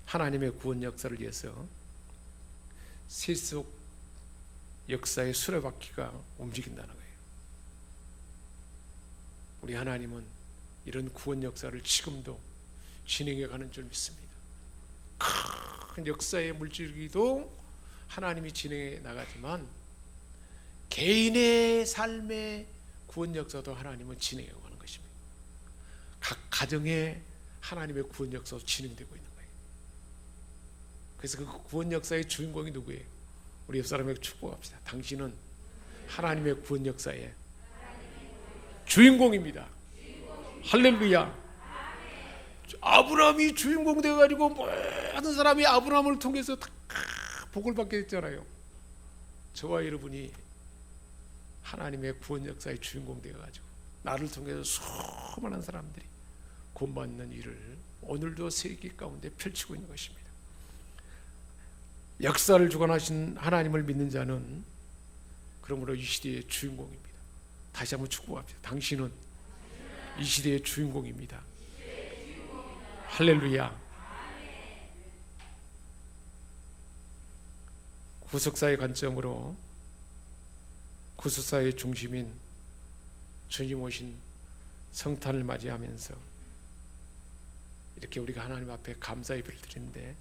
하나님의 구원 역사를 위해서 세속 역사의 수레바퀴가 움직인다는 거예요. 우리 하나님은 이런 구원 역사를 지금도 진행해 가는 줄 믿습니다. 큰 역사의 물줄기도 하나님이 진행해 나가지만 개인의 삶의 구원 역사도 하나님은 진행해 가는 것입니다. 각 가정에 하나님의 구원 역사도 진행되고 있는 거예요. 그래서 그 구원 역사의 주인공이 누구예요? 우리 옆 사람에게 축복합시다. 당신은 하나님의 구원 역사의 주인공입니다. 할렐루야. 아브라함이 주인공 돼가지고 모든 사람이 아브라함을 통해서 다 복을 받게 됐잖아요. 저와 여러분이 하나님의 구원 역사의 주인공 되어가지고 나를 통해서 수많은 사람들이 구원받는 일을 오늘도 세계 가운데 펼치고 있는 것입니다. 역사를 주관하신 하나님을 믿는 자는 그러므로 이 시대의 주인공입니다. 다시 한번 축복합시다. 당신은 이 시대의 주인공입니다. 할렐루야. 구속사의 관점으로 구속사의 중심인 주님 오신 성탄을 맞이하면서 이렇게 우리가 하나님 앞에 감사 예배를 드리는데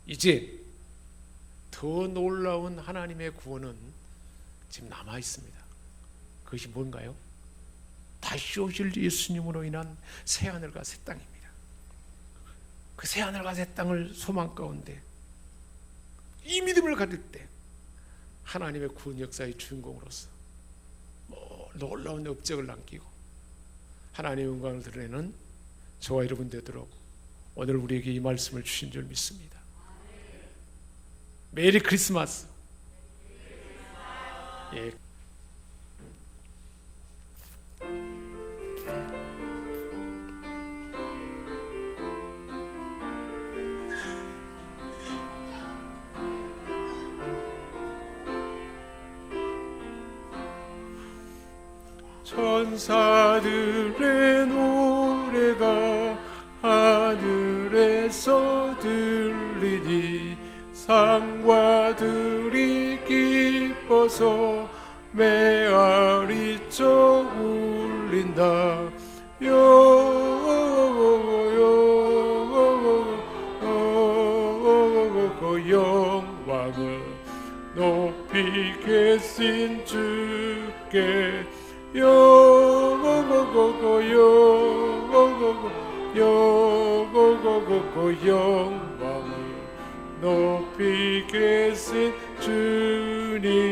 이제 더 놀라운 하나님의 구원은 지금 남아 있습니다. 그것이 뭔가요? 다시 오실 예수님으로 인한 새하늘과 새 땅입니다. 그 새하늘과 새 땅을 소망 가운데 이 믿음을 가질 때 하나님의 구원 역사의 주인공으로서 놀라운 업적을 남기고 하나님의 영광을 드러내는 저와 여러분 되도록 오늘 우리에게 이 말씀을 주신 줄 믿습니다. 메리 크리스마스. 예. 천사들의 노래가 하늘에서 들리니 상과들이 기뻐서 메아리쳐 울린다. 영광을 높이 계신 주께 영광을 높이 계신 주님께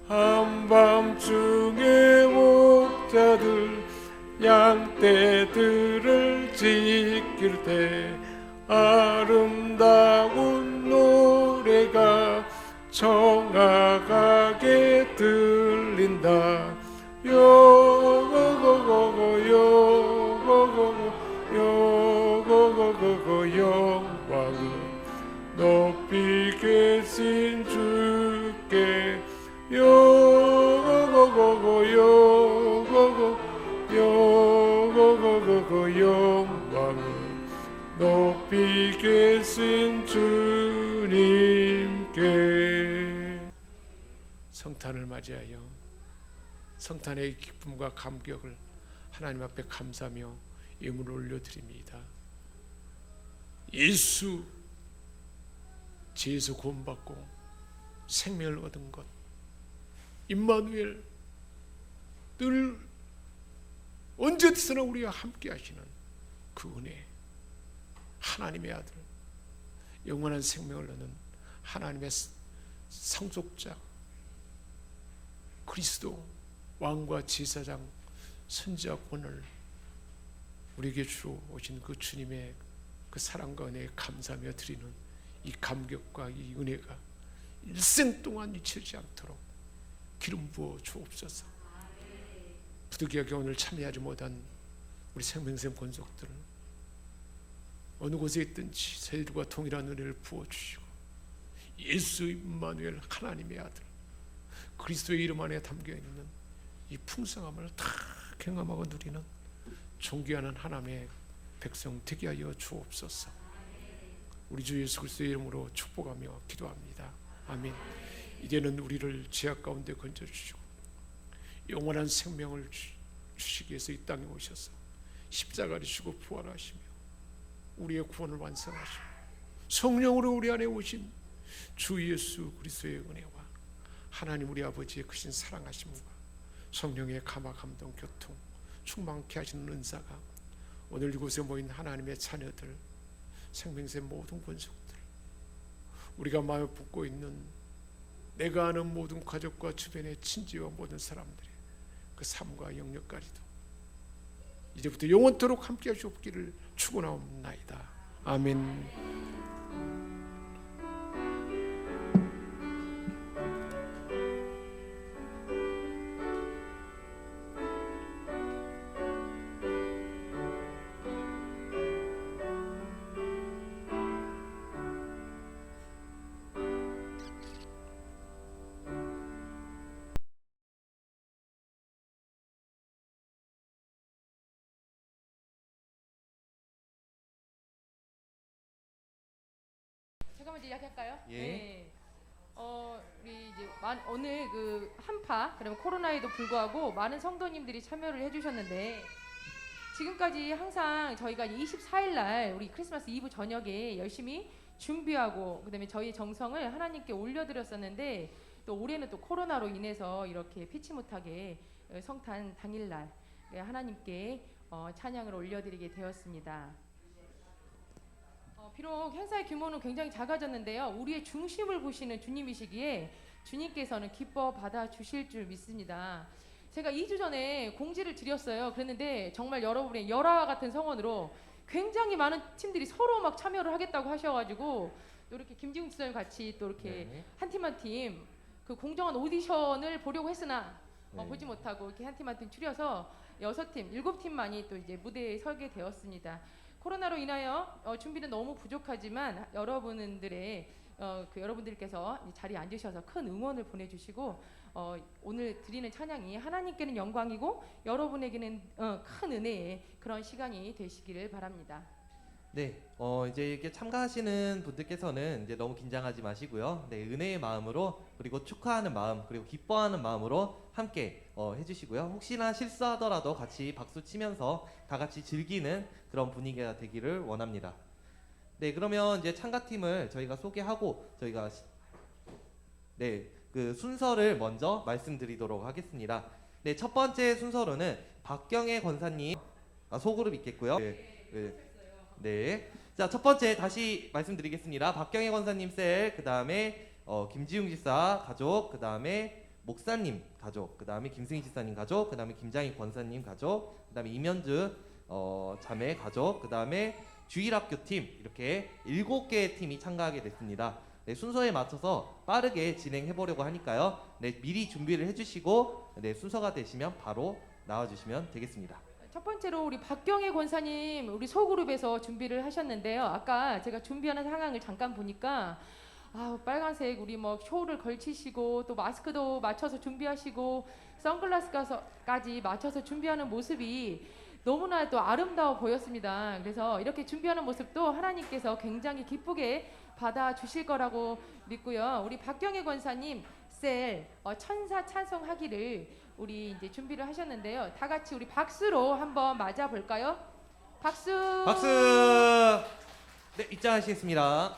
한밤중에 목자들 양떼들을 지킬 때 아름다운 노래가 청아가게 들린다. 영광을 높이 계신 주께 영광을 높이 계신 주님께. 성탄을 맞이하여 성탄의 기쁨과 감격을 하나님 앞에 감사하며 예물을 올려드립니다. 예수 죄에서 구원받고 생명을 얻은 것, 임마누엘, 늘 언제든지 우리와 함께 하시는 그 은혜, 하나님의 아들, 영원한 생명을 얻는 하나님의 상속자 그리스도 왕과 제사장 선지자권을 우리에게 주러 오신 그 주님의 그 사랑과 은혜에 감사하며 드리는 이 감격과 이 은혜가 일생 동안 잊혀지지 않도록 기름 부어 주옵소서. 부득이하게 오늘 참여하지 못한 우리 생명샘 권속들 어느 곳에 있든지 저희들과 동일한 은혜를 부어주시고 예수 임마누엘 하나님의 아들 그리스도의 이름 안에 담겨있는 이 풍성함을 다 경험하고 누리는 존귀하는 하나님의 백성 되게 하여 주옵소서. 우리 주 예수 그리스도의 이름으로 축복하며 기도합니다. 아멘. 이제는 우리를 죄악 가운데 건져주시고 영원한 생명을 주시기 위해서 이 땅에 오셔서 십자가를 지시고 부활하시며 우리의 구원을 완성하시고 성령으로 우리 안에 오신 주 예수 그리스도의 은혜와 하나님 우리 아버지의 크신 사랑하심과 성령의 감화 감동 교통 충만케 하시는 은사가 오늘 이곳에 모인 하나님의 자녀들 생명새 모든 권속들 우리가 마음에 품고 있는 내가 아는 모든 가족과 주변의 친지와 모든 사람들의 그 삶과 영역까지도 이제부터 영원토록 함께 하시옵기를 축원하옵나이다. 아멘. 잠깐만 이제 이야기할까요? 예. 네. 우리 이제 오늘 그 한파, 그러면 코로나에도 불구하고 많은 성도님들이 참여를 해주셨는데 지금까지 항상 저희가 24일 날 우리 크리스마스 이브 저녁에 열심히 준비하고 그다음에 저희 정성을 하나님께 올려드렸었는데 또 올해는 또 코로나로 인해서 이렇게 피치 못하게 성탄 당일날 하나님께 찬양을 올려드리게 되었습니다. 비록 행사의 규모는 굉장히 작아졌는데요. 우리의 중심을 보시는 주님이시기에 주님께서는 기뻐 받아주실 줄 믿습니다. 제가 2주 전에 공지를 드렸어요. 그랬는데 정말 여러분의 열화와 같은 성원으로 굉장히 많은 팀들이 서로 막 참여를 하겠다고 하셔가지고 또 이렇게 김지웅 지사님 같이 또 이렇게 한 팀 한 팀 그 공정한 오디션을 보려고 했으나 보지 못하고 이렇게 한 팀 한 팀 추려서 6팀, 7팀만이 또 이제 무대에 서게 되었습니다. 코로나로 인하여 준비는 너무 부족하지만 여러분들께서 자리에 앉으셔서 큰 응원을 보내주시고 오늘 드리는 찬양이 하나님께는 영광이고 여러분에게는 큰 은혜의 그런 시간이 되시기를 바랍니다. 네, 이제 이렇게 참가하시는 분들께서는 이제 너무 긴장하지 마시고요. 네, 은혜의 마음으로 그리고 축하하는 마음 그리고 기뻐하는 마음으로 함께 해주시고요. 혹시나 실수하더라도 같이 박수 치면서 다 같이 즐기는 그런 분위기가 되기를 원합니다. 네, 그러면 이제 참가팀을 저희가 소개하고 저희가 그 순서를 먼저 말씀드리도록 하겠습니다. 네, 첫 번째 순서로는 박경애 권사님 소그룹 있겠고요. 네. 자, 첫 번째 다시 말씀드리겠습니다. 박경애 권사님 셀, 그 다음에 김지웅 지사 가족, 그 다음에 목사님 가족, 그 다음에 김승희 지사님 가족, 그 다음에 김장희 권사님 가족, 그 다음에 이면주 자매 가족, 그 다음에 주일학교 팀 이렇게 7개의 팀이 참가하게 됐습니다. 네, 순서에 맞춰서 빠르게 진행해 보려고 하니까요. 네, 미리 준비를 해주시고 네, 순서가 되시면 바로 나와주시면 되겠습니다. 첫 번째로 우리 박경애 권사님 우리 소그룹에서 준비를 하셨는데요. 아까 제가 준비하는 상황을 잠깐 보니까 빨간색 우리 뭐 쇼를 걸치시고 또 마스크도 맞춰서 준비하시고 선글라스까지 맞춰서 준비하는 모습이 너무나 또 아름다워 보였습니다. 그래서 이렇게 준비하는 모습도 하나님께서 굉장히 기쁘게 받아주실 거라고 믿고요. 우리 박경애 권사님 셀 천사 찬송하기를 우리 이제 준비를 하셨는데요. 다 같이 우리 박수로 한번 맞아 볼까요? 박수. 박수. 네, 입장하시겠습니다.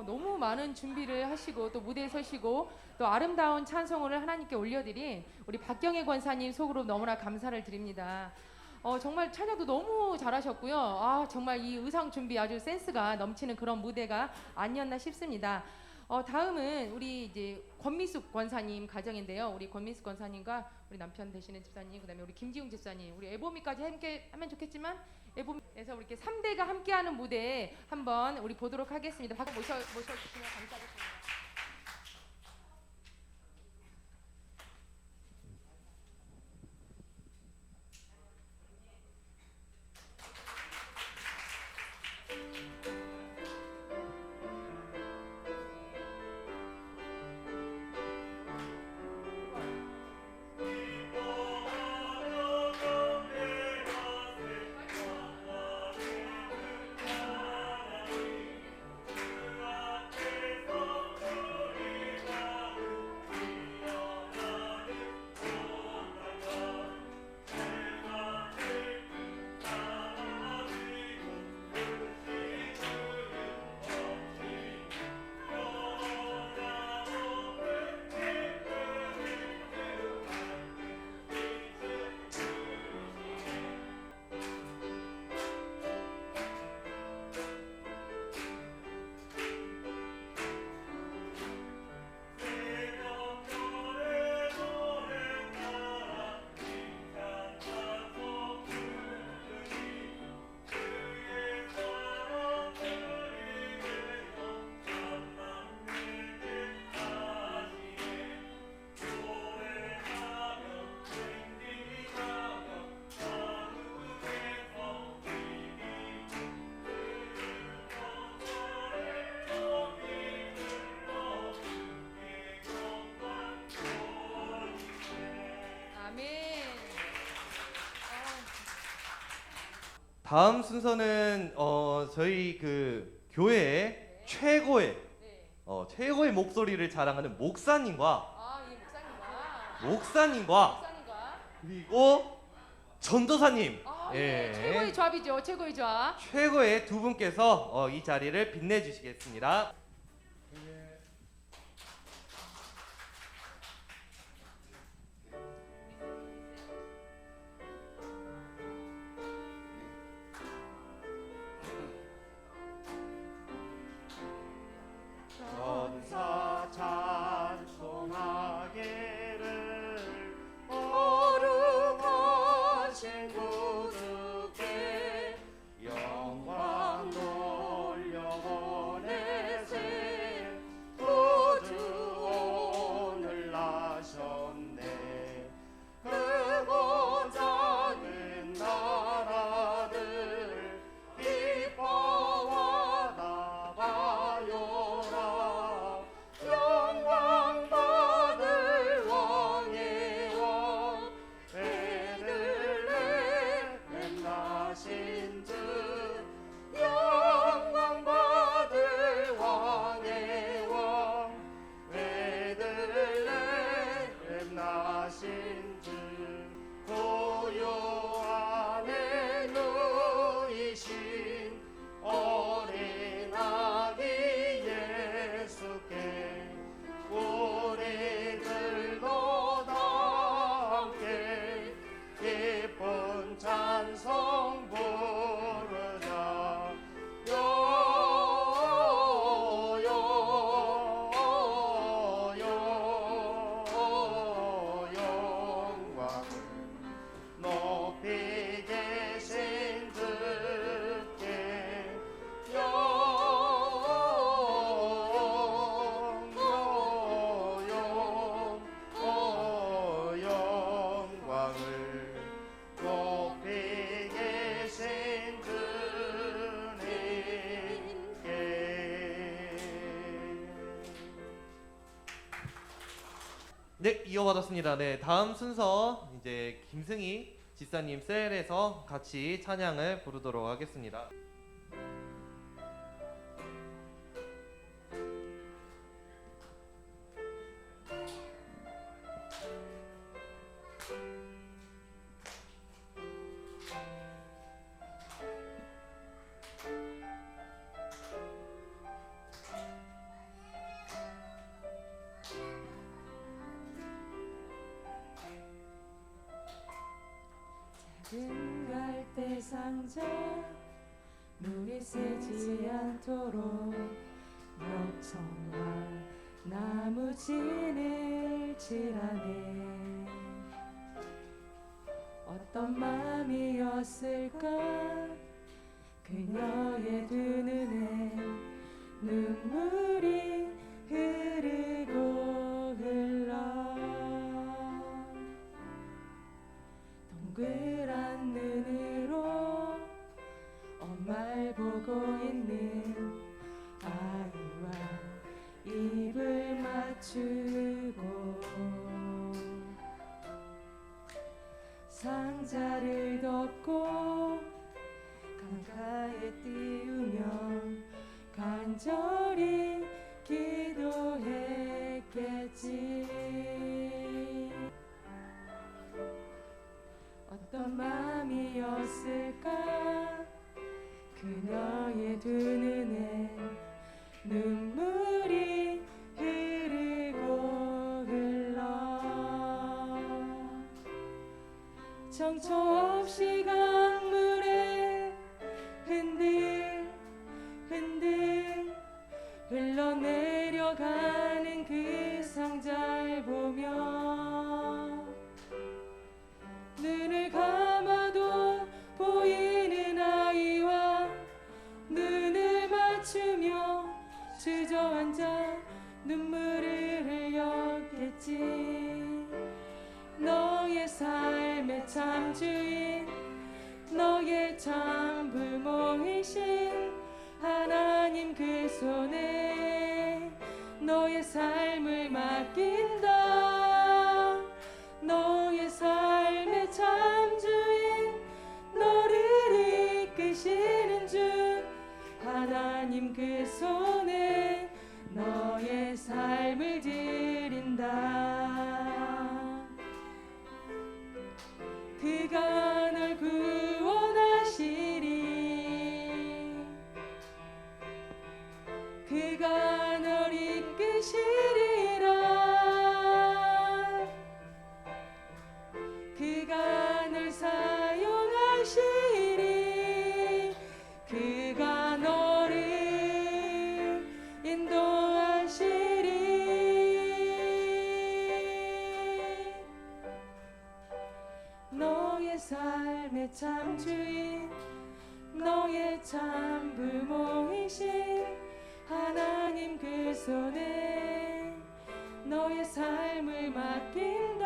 너무 많은 준비를 하시고 또 무대에 서시고 또 아름다운 찬송을 하나님께 올려드린 우리 박경혜 권사님 속으로 너무나 감사를 드립니다. 정말 찬양도 너무 잘하셨고요. 정말 이 의상 준비 아주 센스가 넘치는 그런 무대가 아니었나 싶습니다. 다음은 우리 이제 권미숙 권사님 가정인데요. 우리 권미숙 권사님과 우리 남편 되시는 집사님, 그다음에 우리 김지웅 집사님, 우리 애보미까지 함께 하면 좋겠지만 애보미에서 우리 이렇게 3대가 함께하는 무대 한번 우리 보도록 하겠습니다. 박수 모셔주시면 감사하겠습니다. 다음 순서는 저희 그 교회의 최고의 최고의 목소리를 자랑하는 목사님과 목사님과 그리고 전도사님 최고의 조합이죠. 최고의 조합. 최고의 두 분께서 이 자리를 빛내주시겠습니다. 전사 찬송하기를 거룩하신 구주께 영광 돌려보내세 구주 오늘 나셨네. 크고 작은 나라들 기뻐와 나가요라. 영광 받을 왕의 왕 베들레헴 나신 주. 영광 받을 왕의 왕 베들레헴 나신 주. 고요 안에 누이신 어린 아기 예수께 우리들도 다 함께 기쁜 찬송 부르자. 영광을 높이 계신 주께 영광을 높이 계신 주님께. 네, 이어받았습니다. 네, 다음 순서 이제 김승희 집사님 셀에서 같이 찬양을 부르도록 하겠습니다. 상자 물이 새지 않도록 벽청과 나무 진을 칠하네. 어떤 마음이었을까 그녀의 두 눈에 눈물이 흐르고 흘러 동그란 눈으로 엄마를 보고 있는 아이와 입을 맞추고 상자를 덮고 강가에 띄우며 간절히 기도했겠지. 어떤 마음이었을까 그녀의 두 눈에 눈물이 흐르고 흘러 정처 없이 강물에 흔들 흘러내려가는 그 상자를 보며 눈을 감아도 보이는 아이와 눈을 맞추며 주저앉아 눈물을 흘렸겠지. 너의 삶의 참 주인 너의 참 부모이신 하나님 그 손에 너의 삶을 맡긴다. 너의 삶의 참 주인 너를 이끄시는 주 하나님 그 손에 너의 삶을 드린다. 그가 널 구원하시리. 그가 널 이끄시리라. 그가 널 사용하시리. 그가 너를 인도하시리. 너의 삶의 참 주인 너의 참 부모이신 하나님 그 손에 너의 삶을 맡긴다.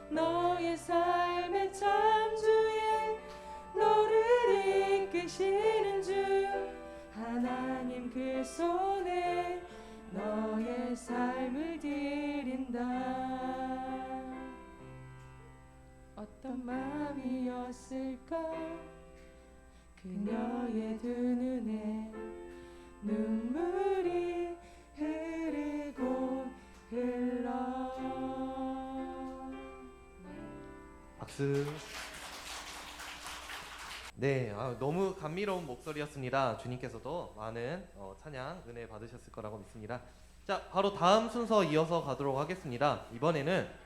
너의 삶의 참 주인 너를 이끄시는 주 하나님 그 손에 너의 삶을 드린다. 어떤 마음이었을까 그녀의 두 눈에 눈물이 흐르고 흘러. 박수. 네, 너무 감미로운 목소리였습니다. 주님께서도 많은 찬양 은혜 받으셨을 거라고 믿습니다. 자, 바로 다음 순서 이어서 가도록 하겠습니다. 이번에는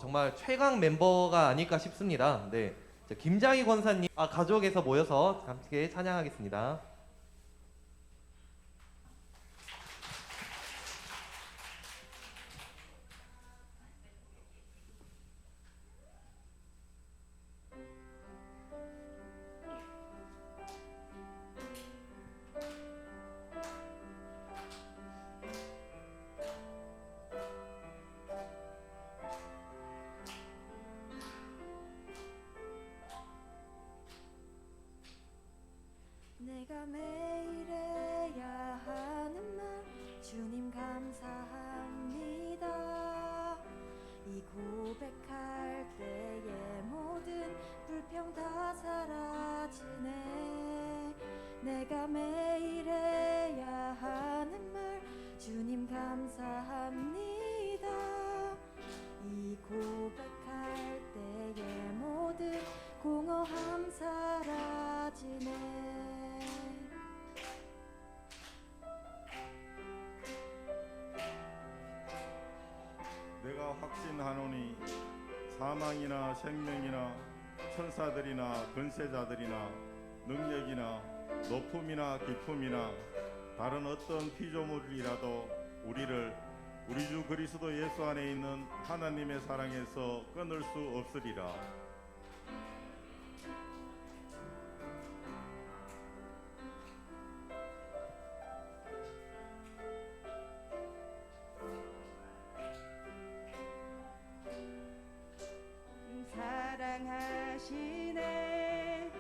정말 최강 멤버가 아닐까 싶습니다. 네, 자, 김장희 권사님 가족에서 모여서 함께 찬양하겠습니다. 내가 매일 해야 하는 말 주님 감사합니다. 이 고백할 때의 모든 불평 다 사라지네. 내가 매일 해야 하는 말 주님 감사합니다. 이 고백할 때의 모든 공허함 사라지네. 내가 확신하노니 사망이나 생명이나 천사들이나 권세자들이나 능력이나 높음이나 깊음이나 다른 어떤 피조물이라도 우리를 우리 주 그리스도 예수 안에 있는 하나님의 사랑에서 끊을 수 없으리라. 사랑하시네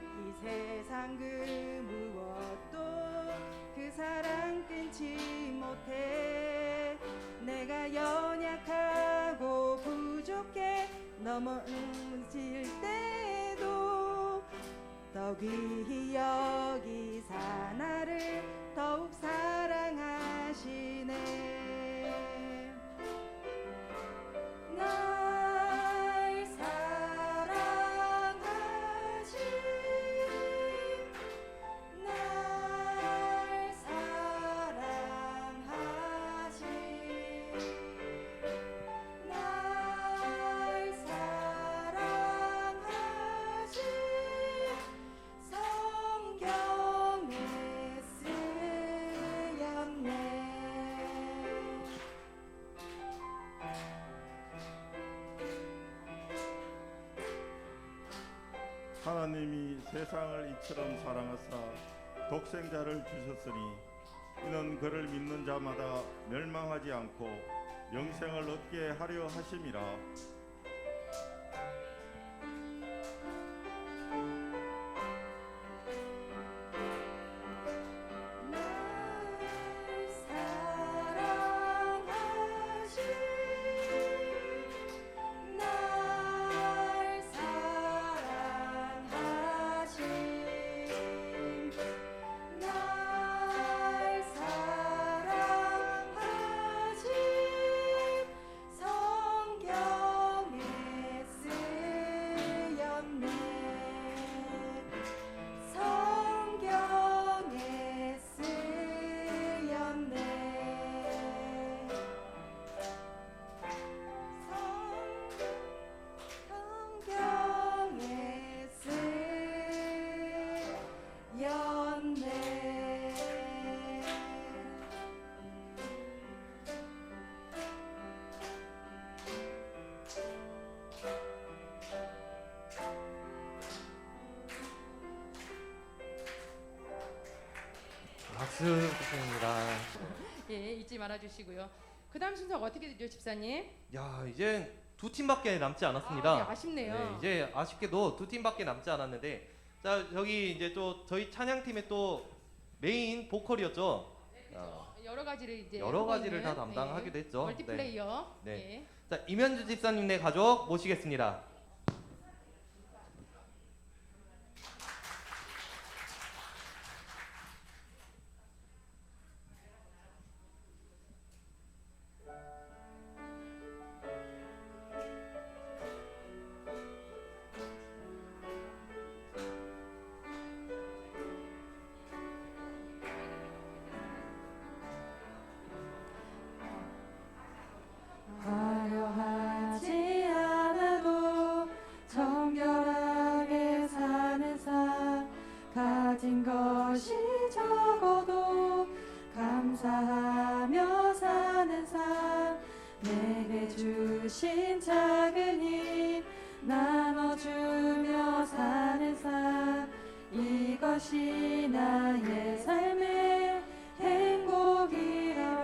이 세상 그 무엇도 그 사랑 끊지 못해. 내가 연약하고 부족해 넘어질 때도 더 귀히 여기사 나를 더욱 사랑하시네. 날 사랑하시 날 사랑하시 날 사랑하시 성경에 쓰였네. 하나님이 세상을 이처럼 사랑하사 독생자를 주셨으니 이는 그를 믿는 자마다 멸망하지 않고 영생을 얻게 하려 하심이라. 날 사랑하시 날 사랑하시 성경에 쓰였네. 성경에 쓰였네. 성경에 쓰였네. 박수 부탁드립니다. 예, 잊지 말아 주시고요. 그다음 순서가 어떻게 되죠, 집사님? 야, 이제 두 팀밖에 남지 않았습니다. 네, 아쉽네요. 네, 이제 아쉽게도 두 팀밖에 남지 않았는데, 자 여기 이제 또 저희 찬양팀의 또 메인 보컬이었죠. 여러 가지를 이제 여러 하고 가지를 있는, 다 담당하기도 했죠. 멀티플레이어. 네. 예. 자 임현주 집사님네 가족 모시겠습니다. 화려하지 않아도 정결하게 사는 삶, 가진 것이 적어도 감사하며 사는 삶, 내게 주신 작은 힘 나눠주며 사는 삶, 이것이 나의 삶의 행복이라고.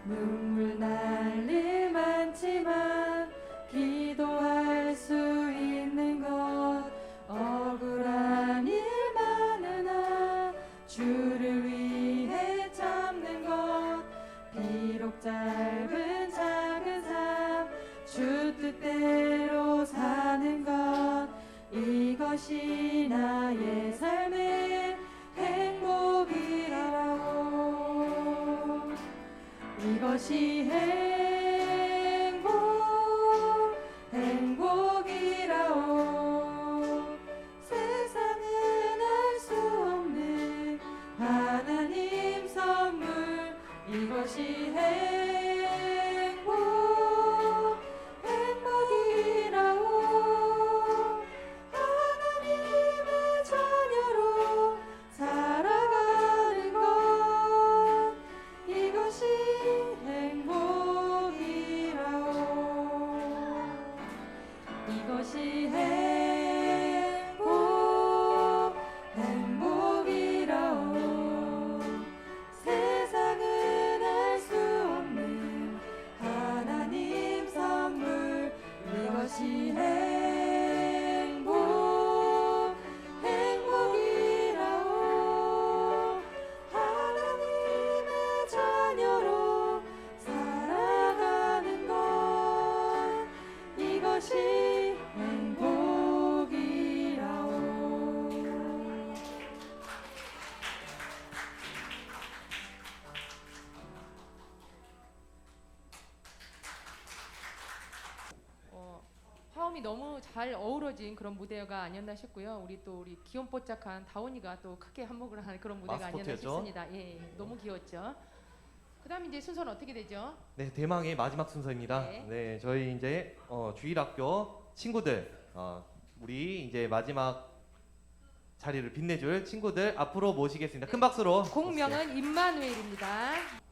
눈물 날 일 많지만 기도할 수 있는 것, 억울한 일 많으나 주를 위해 참는 것, 비록 짧은 작은 삶 주 뜻대로 사는 것, 이것이 나의 삶의 행복이라고. 이것이 행복이라오. 세상은 알 수 없는 하나님 선물 마음이 너무 잘 어우러진 그런 무대가 아니었나 싶고요. 우리 귀염뽀짝한 다온이가 또 크게 한몫을 하는 그런 무대가 아니었나 마스코트였죠? 싶습니다. 예, 너무 귀여웠죠. 그다음 이제 순서는 어떻게 되죠? 네, 대망의 마지막 순서입니다. 네. 네, 저희 이제 주일학교 친구들, 우리 이제 마지막 자리를 빛내줄 친구들 앞으로 모시겠습니다. 큰 박수로. 공명은 임마누엘입니다.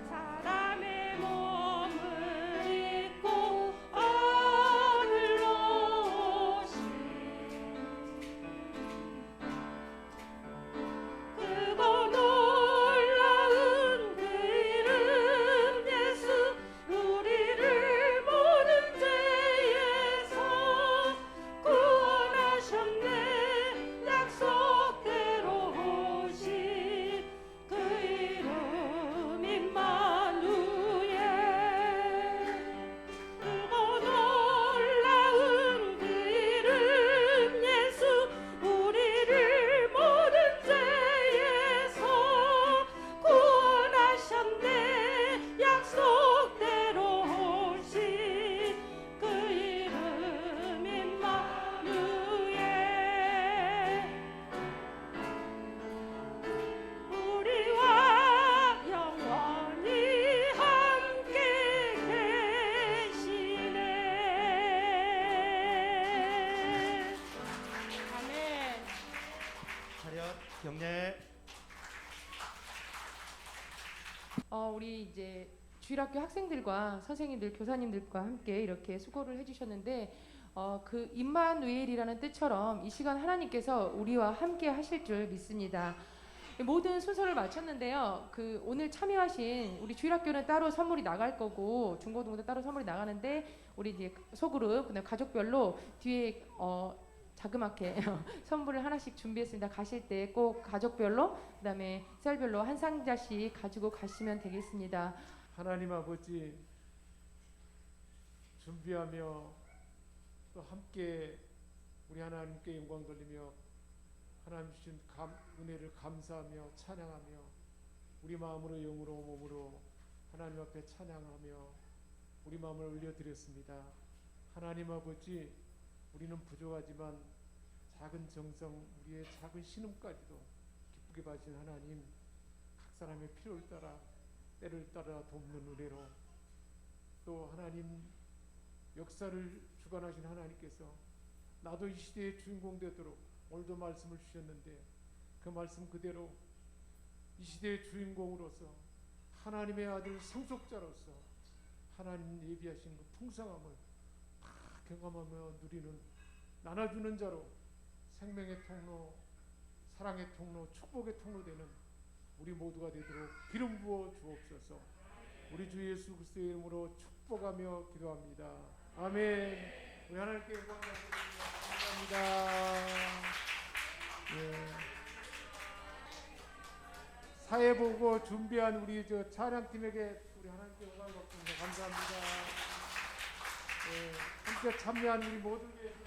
사람의 몸을 입고 하늘로 오신 크고 놀라운 그 이름 예수 우리를 모든 죄에서 구원하셨네 약속대로 오신 그 이름 임마누엘 크고 놀라운 그 이름 예수 우리를 모든 죄에서 구원하셨네 약속대로 오신 그 이름 임마누엘 우리와 영원히 함께 계시네. 아멘. 차렷 경례. 우리 이제 주일학교 학생들과 선생님들, 교사님들과 함께 이렇게 수고를 해주셨는데 그 임마누엘이라는 뜻처럼 이 시간 하나님께서 우리와 함께 하실 줄 믿습니다. 모든 순서를 마쳤는데요. 그 오늘 참여하신 우리 주일학교는 따로 선물이 나갈 거고 중고등부도 따로 선물이 나가는데 우리 이제 소그룹 그다음 가족별로 뒤에 자그맣게 선물을 하나씩 준비했습니다. 가실 때 꼭 가족별로 그다음에 셀별로 한 상자씩 가지고 가시면 되겠습니다. 하나님 아버지 준비하며 또 함께 우리 하나님께 영광 돌리며 하나님 주신 은혜를 감사하며 찬양하며 우리 마음으로 영으로 몸으로 하나님 앞에 찬양하며 우리 마음을 올려드렸습니다. 하나님 아버지 우리는 부족하지만 작은 정성 우리의 작은 신음까지도 기쁘게 봐주신 하나님 각 사람의 필요를 따라 때를 따라 돕는 은혜로 또 하나님 역사를 주관하신 하나님께서 나도 이 시대의 주인공 되도록 오늘도 말씀을 주셨는데 그 말씀 그대로 이 시대의 주인공으로서 하나님의 아들 상속자로서 하나님 예비하신 그 풍성함을 다 경험하며 누리는 나눠주는 자로 생명의 통로, 사랑의 통로, 축복의 통로 되는 우리 모두가 되도록 기름 부어 주옵소서. 우리 주 예수 그리스도의 이름으로 축복하며 기도합니다. 아멘. 우리 하나님께 영광 드립니다. 감사합니다. 예. 사회 보고 준비한 우리 저 찬양팀에게 우리 하나님께 영광을 받습니다. 감사합니다. 예. 함께 참여한 우리 모두에게